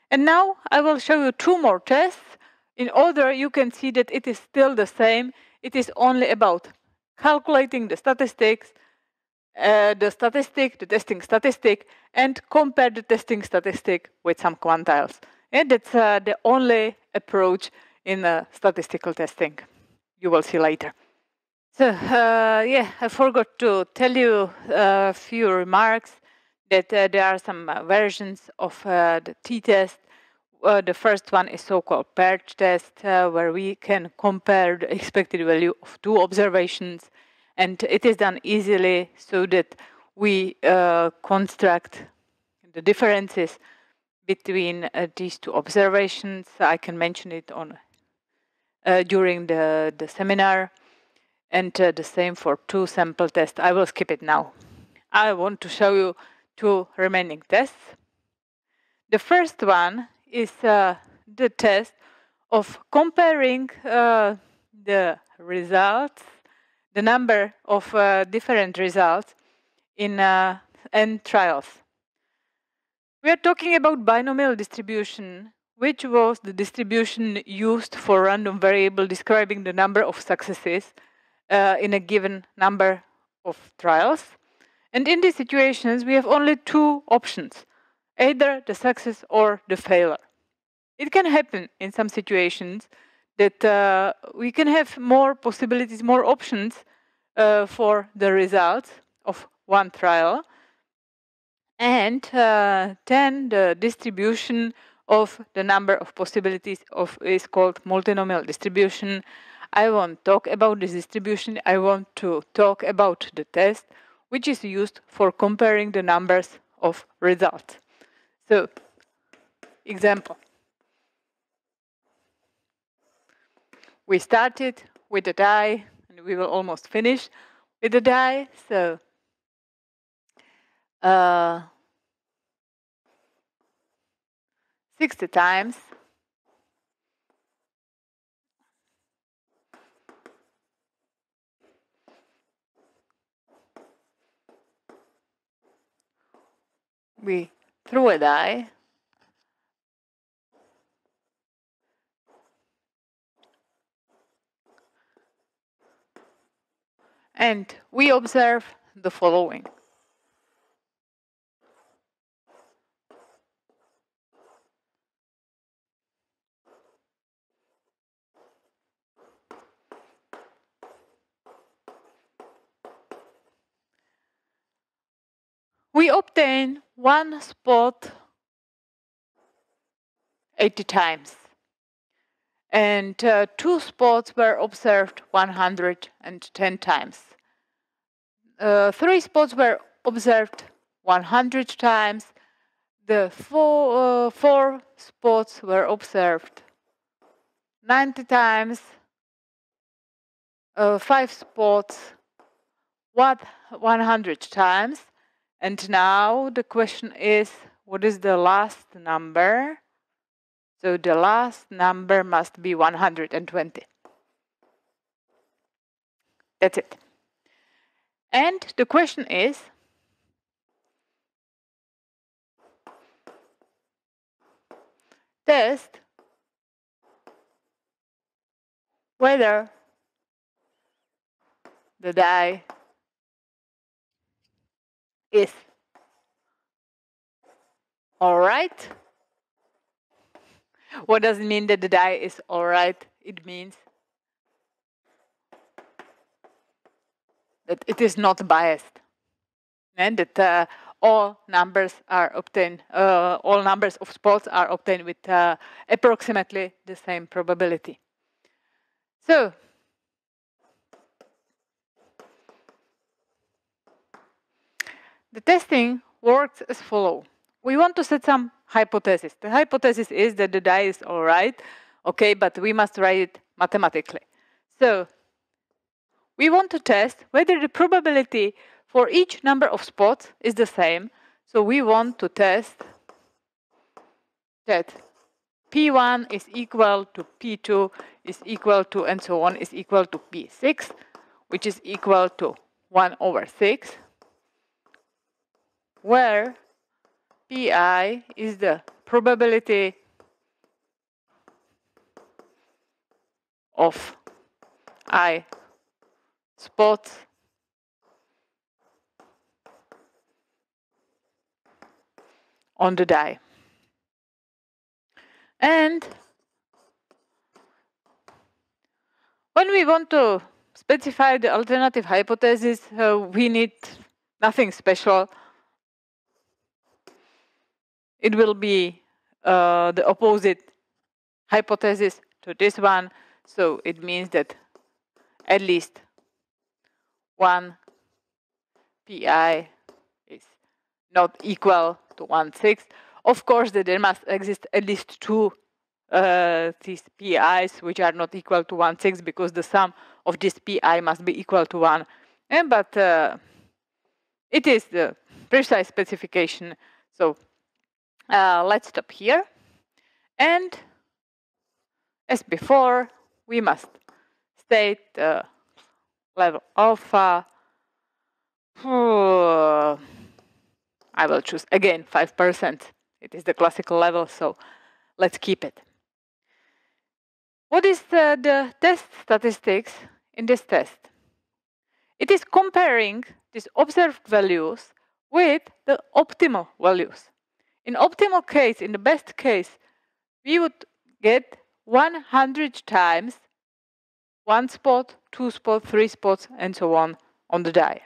And now I will show you two more tests. In order, you can see that it is still the same. It is only about calculating the statistics, the testing statistic, and compare the testing statistic with some quantiles. And that's the only approach in statistical testing. You will see later. So yeah, I forgot to tell you a few remarks that there are some versions of the t-test. The first one is so-called paired test, where we can compare the expected value of two observations, and it is done easily so that we construct the differences between these two observations. I can mention it on during the seminar, and the same for two sample tests. I will skip it now. I want to show you two remaining tests. The first one is the test of comparing the results, the number of different results in n trials. We are talking about binomial distribution, which was the distribution used for random variable describing the number of successes in a given number of trials. And in these situations, we have only two options, either the success or the failure. It can happen in some situations that we can have more possibilities, more options for the results of one trial. And then the distribution of the number of possibilities is called multinomial distribution. I won't talk about this distribution. I want to talk about the test, which is used for comparing the numbers of results. So, example. We started with a die, and we will almost finish with the die. So, 60 times. We threw a die. And we observe the following. We obtain one spot 80 times. And two spots were observed 110 times. Three spots were observed 100 times. The four spots were observed 90 times. 5 spots 100 times. And now the question is, what is the last number? So the last number must be 120. That's it. And the question is, test whether the die is all right. What does it mean that the die is all right? It means that it is not biased, and that all numbers are obtained, all numbers of spots are obtained with approximately the same probability. So the testing works as follows. We want to set some hypothesis. The hypothesis is that the die is all right, okay, but we must write it mathematically. So we want to test whether the probability for each number of spots is the same. So we want to test that P1 is equal to P2 is equal to, and so on, is equal to P6, which is equal to 1/6, where Pi is the probability of I spots on the die. And when we want to specify the alternative hypothesis, we need nothing special. It will be the opposite hypothesis to this one. So it means that at least one Pi is not equal to 1/6. Of course, that there must exist at least two these Pi's which are not equal to 1/6, because the sum of this Pi must be equal to 1. But it is the precise specification. So let's stop here. And as before, we must state the level alpha. I will choose again 5%. It is the classical level, so let's keep it. What is the test statistics in this test? It is comparing these observed values with the optimal values. In optimal case, in the best case, we would get 100 times 1 spot, 2 spots, 3 spots, and so on the die.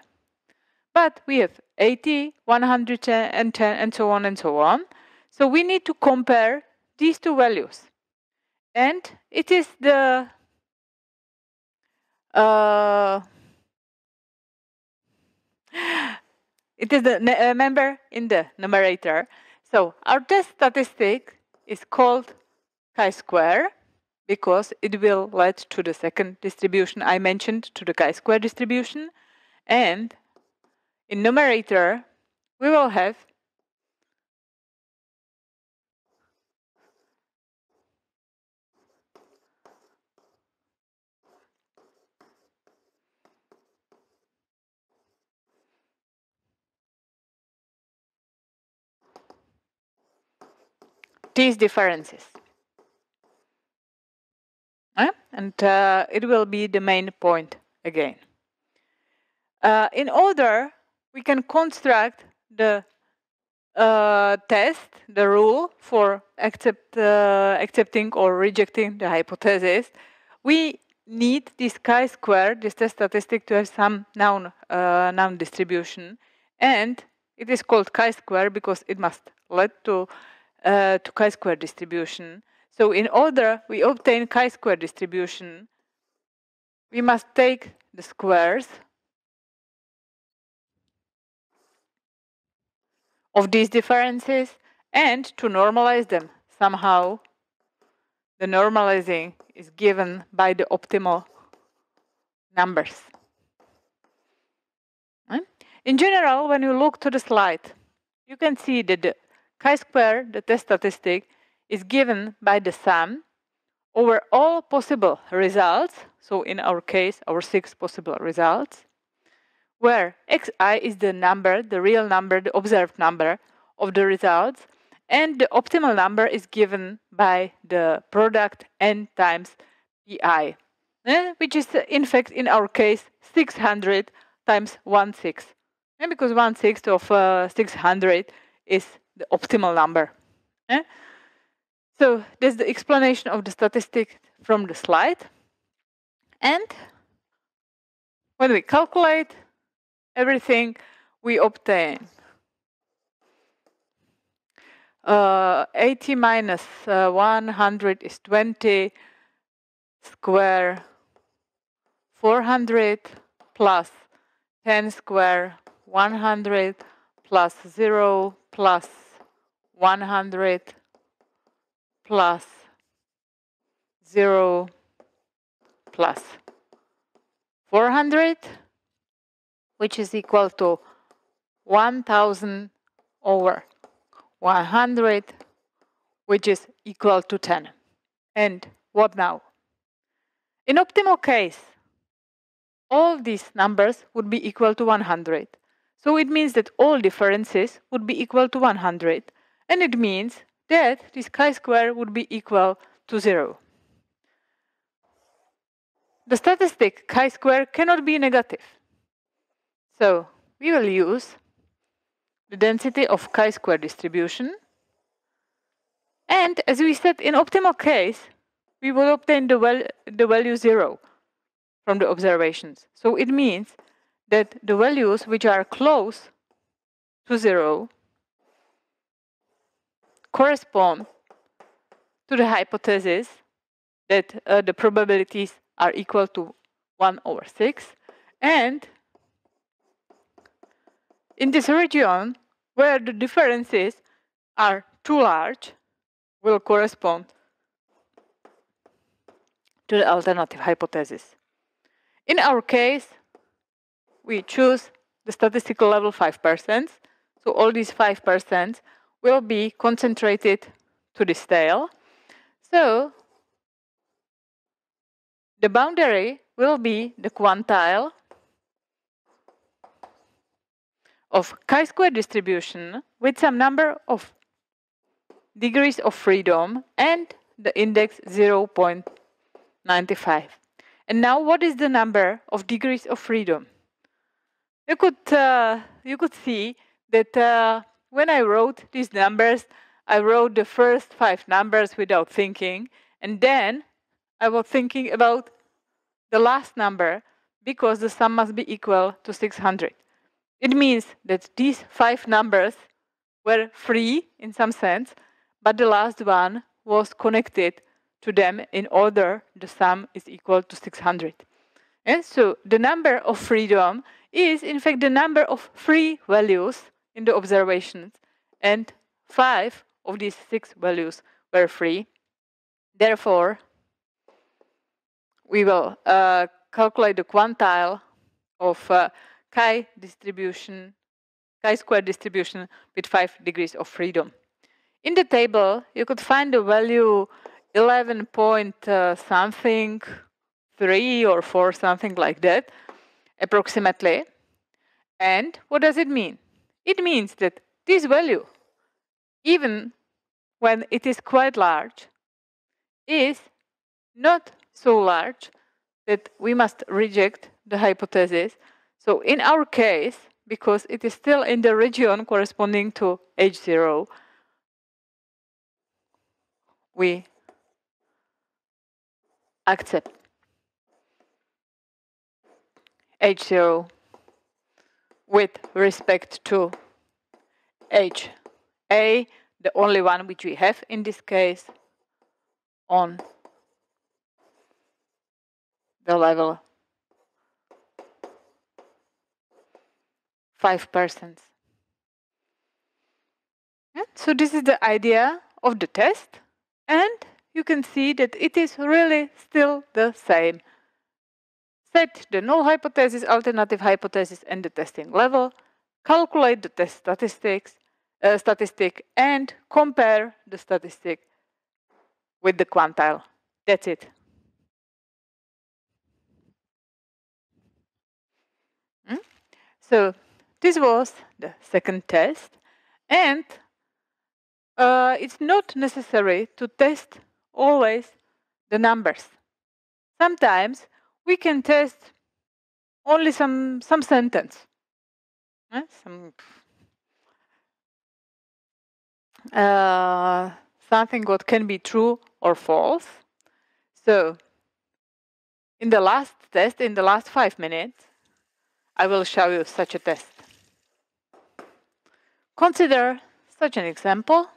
But we have 80, 110, and so on and so on. So we need to compare these two values. And it is the member in the numerator. So our test statistic is called chi-square, because it will lead to the second distribution I mentioned, to the chi-square distribution. And in numerator, we will have these differences. And it will be the main point again. In order, we can construct the test, the rule for accepting or rejecting the hypothesis. We need this chi-square, this test statistic, to have some noun distribution, and it is called chi-square because it must lead to chi-square distribution. So in order we obtain chi-square distribution, we must take the squares of these differences and to normalize them somehow. The normalizing is given by the optimal numbers. In general, when you look to the slide, you can see that the chi-square, the test statistic, is given by the sum over all possible results. So in our case, our 6 possible results, where xi is the number, the real number, the observed number of the results, and the optimal number is given by the product n times pi, which is in fact in our case 600 times 1/6, and because 1/6 of 600 is the optimal number. So there's the explanation of the statistic from the slide. And when we calculate everything, we obtain 80 minus 100 is 20 square 400 plus 10 square, 100 plus 0 plus 100 plus 0 plus 400, which is equal to 1000 over 100, which is equal to 10. And what now? In optimal case, all these numbers would be equal to 100. So it means that all differences would be equal to 100. And it means that this chi-square would be equal to 0. The statistic chi-square cannot be negative. So we will use the density of chi-square distribution. And as we said, in optimal case, we will obtain the value 0 from the observations. So it means that the values which are close to 0 correspond to the hypothesis that the probabilities are equal to 1 over 6. And in this region, where the differences are too large, will correspond to the alternative hypothesis. In our case, we choose the statistical level 5%. So all these 5% will be concentrated to this tail. So the boundary will be the quantile of chi-square distribution with some number of degrees of freedom and the index 0.95. And now what is the number of degrees of freedom? You could see that when I wrote these numbers, I wrote the first 5 numbers without thinking, and then I was thinking about the last number because the sum must be equal to 600. It means that these 5 numbers were free in some sense, but the last one was connected to them in order the sum is equal to 600. And so the number of freedom is in fact the number of free values in the observations, and 5 of these 6 values were free. Therefore, we will calculate the quantile of chi-square distribution with 5 degrees of freedom. In the table, you could find the value 11 point something, 3 or 4, something like that, approximately. And what does it mean? It means that this value, even when it is quite large, is not so large that we must reject the hypothesis. So in our case, because it is still in the region corresponding to H0, we accept H0 with respect to HA, the only one which we have in this case, on the level 5%. Yeah? So this is the idea of the test, and you can see that it is really still the same. Set the null hypothesis, alternative hypothesis, and the testing level, calculate the test statistic, and compare the statistic with the quantile. That's it. So this was the second test, and it's not necessary to test always the numbers. Sometimes we can test only some sentence, something what can be true or false. So in the last test, in the last 5 minutes, I will show you such a test. Consider such an example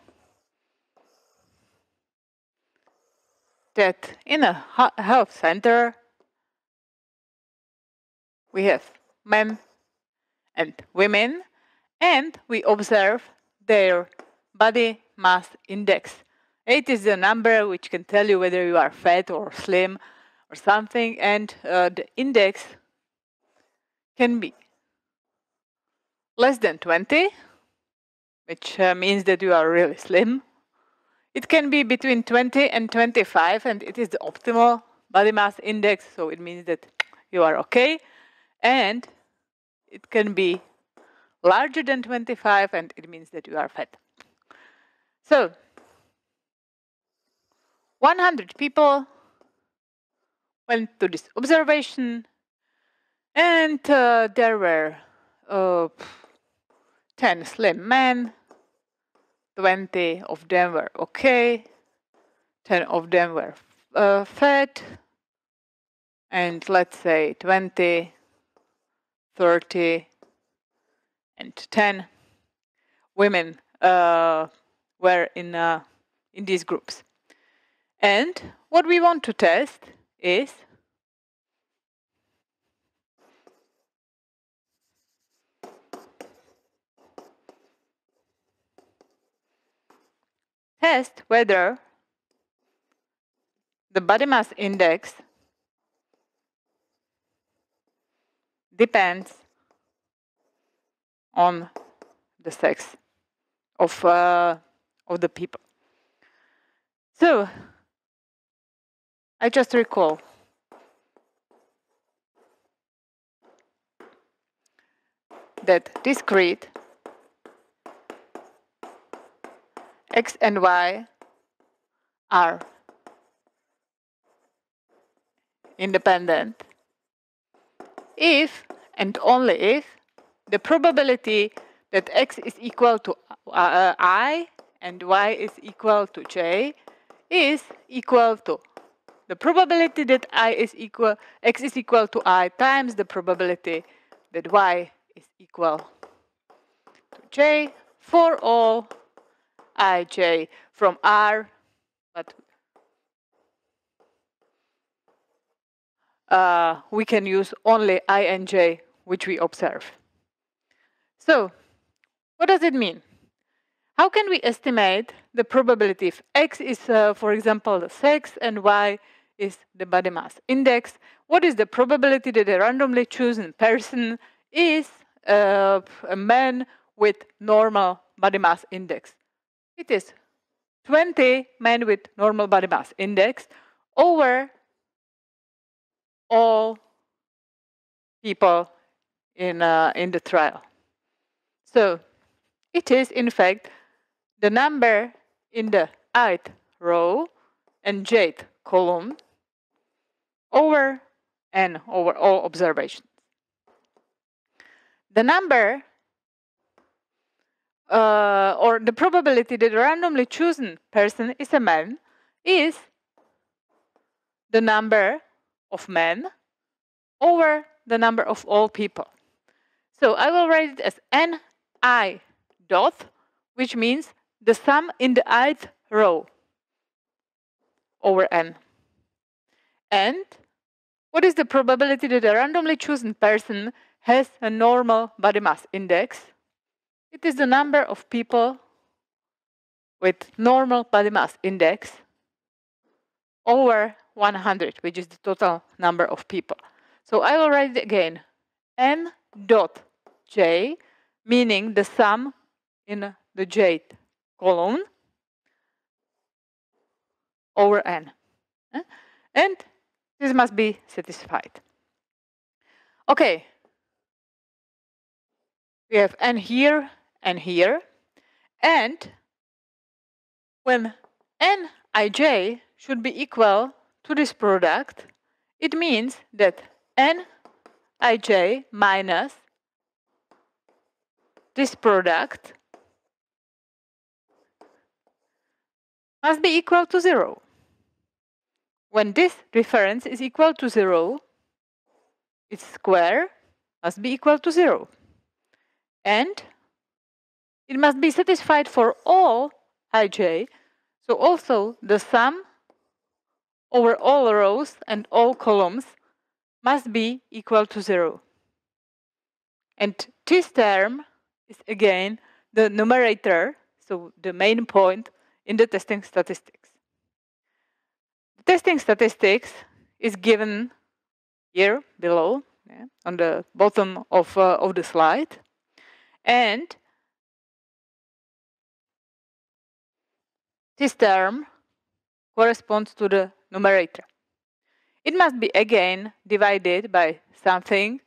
that in a health center, we have men and women, and we observe their body mass index. It is a number which can tell you whether you are fat or slim or something, and the index can be less than 20, which means that you are really slim. It can be between 20 and 25, and it is the optimal body mass index, so it means that you are okay. And it can be larger than 25, and it means that you are fat. So 100 people went to this observation, and there were 10 slim men, 20 of them were okay, 10 of them were fat, and let's say 20, 30, and 10 women were in these groups. And what we want to test is test whether the body mass index depends on the sex of the people. So I just recall that discrete X and Y are independent if and only if the probability that X is equal to I and Y is equal to J is equal to the probability that X is equal to I times the probability that Y is equal to J for all Ij from R, but we can use only I and J, which we observe. So what does it mean? How can we estimate the probability if X is, for example, the sex and Y is the body mass index? What is the probability that a randomly chosen person is a man with normal body mass index? It is 20 men with normal body mass index over all people in the trial. So it is, in fact, the number in the ith row and jth column over n over all observations. The number or the probability that a randomly chosen person is a man is the number of men over the number of all people. So I will write it as ni dot, which means the sum in the ith row over n. And what is the probability that a randomly chosen person has a normal body mass index? It is the number of people with normal body mass index over 100, which is the total number of people. So I will write it again, n dot j, meaning the sum in the jth column over n. And this must be satisfied. Okay. We have n here and here. And when nij should be equal to this product, it means that nij minus this product must be equal to 0. When this difference is equal to 0, its square must be equal to 0. And it must be satisfied for all ij, so also the sum over all rows and all columns must be equal to 0. And this term is again the numerator, so the main point in the testing statistics. The testing statistics is given here below, on the bottom of the slide. And this term corresponds to the numerator. It must be again divided by something.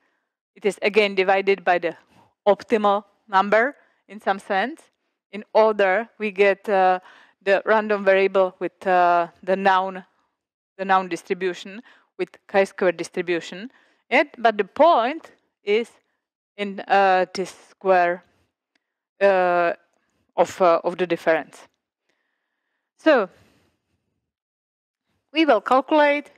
It is again divided by the optimal number in some sense. In order, we get the random variable with the noun distribution with chi-square distribution. But the point is in this square of the difference. So we will calculate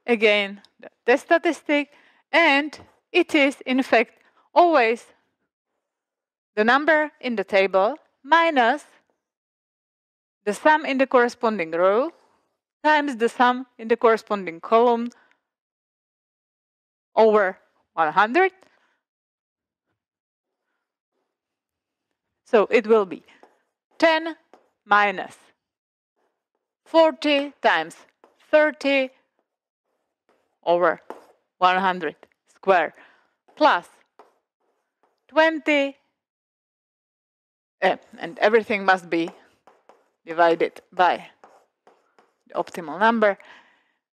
again the test statistic, and it is in fact always the number in the table minus the sum in the corresponding row times the sum in the corresponding column over 100. So it will be 10 minus 40 times 30 over 100 square plus 20, and everything must be divided by the optimal number,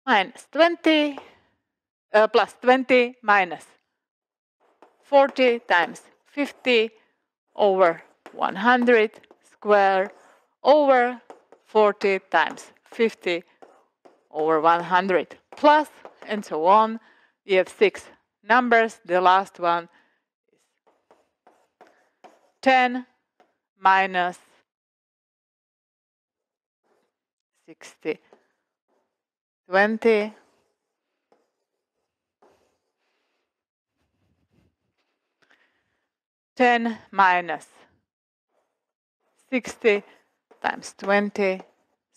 minus 20 plus 20 minus 40 times 50 over 100 square over 40 times 50 over 100 plus, and so on. We have 6 numbers. The last one is 10 minus 60, 20, 10 minus 60 times 20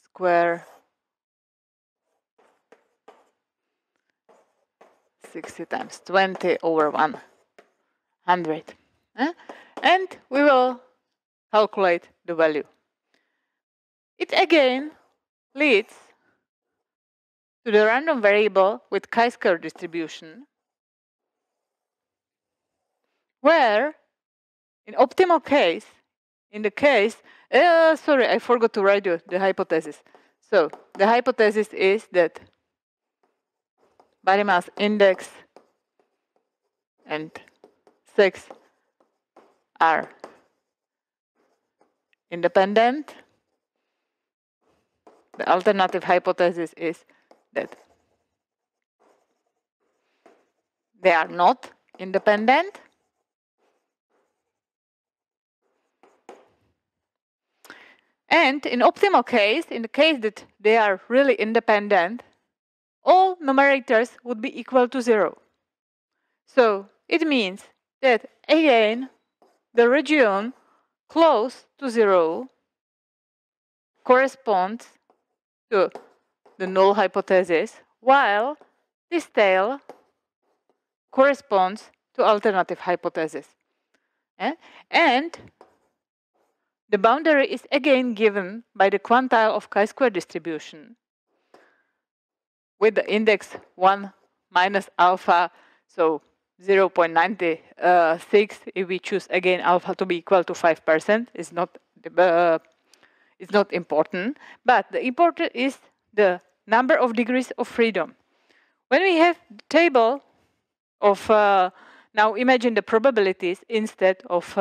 square, 60 times 20 over 100. And we will calculate the value. It again leads to the random variable with chi-square distribution, where in optimal case, in the case, sorry, I forgot to write the hypothesis. So the hypothesis is that body mass index and sex are independent. The alternative hypothesis is that they are not independent. And in optimal case, in the case that they are really independent, all numerators would be equal to 0. So it means that again, the region close to 0 corresponds to the null hypothesis, while this tail corresponds to alternative hypothesis. And the boundary is again given by the quantile of chi-square distribution with the index 1 minus alpha, so 0.96. If we choose again alpha to be equal to 5%, it's not important. But the important is the number of degrees of freedom. When we have the table of now imagine the probabilities instead of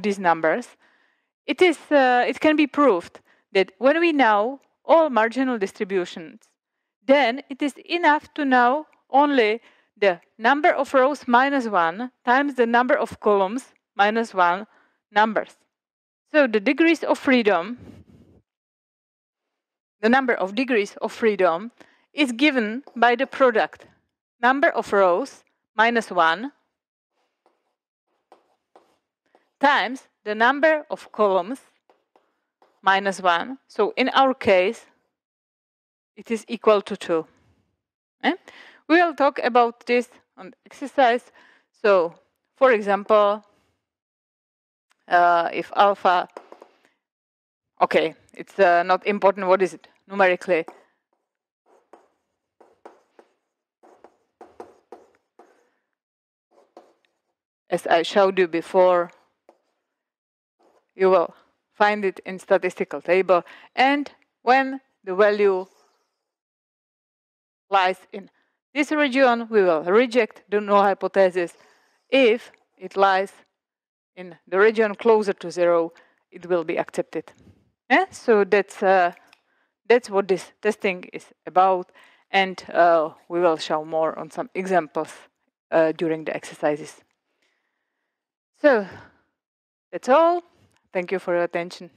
these numbers, it can be proved that when we know all marginal distributions, then it is enough to know only the number of rows minus 1 times the number of columns minus 1 numbers. So the degrees of freedom, the number of degrees of freedom is given by the product number of rows minus 1 times the number of columns minus 1. So in our case, it is equal to 2. We will talk about this on the exercise. So For example, if alpha, okay, it's not important, what is it numerically? As I showed you before, you will find it in statistical table, and when the value lies in this region, we will reject the null hypothesis. If it lies in the region closer to 0, it will be accepted. Yeah? So that's what this testing is about, and we will show more on some examples during the exercises. So that's all. Thank you for your attention.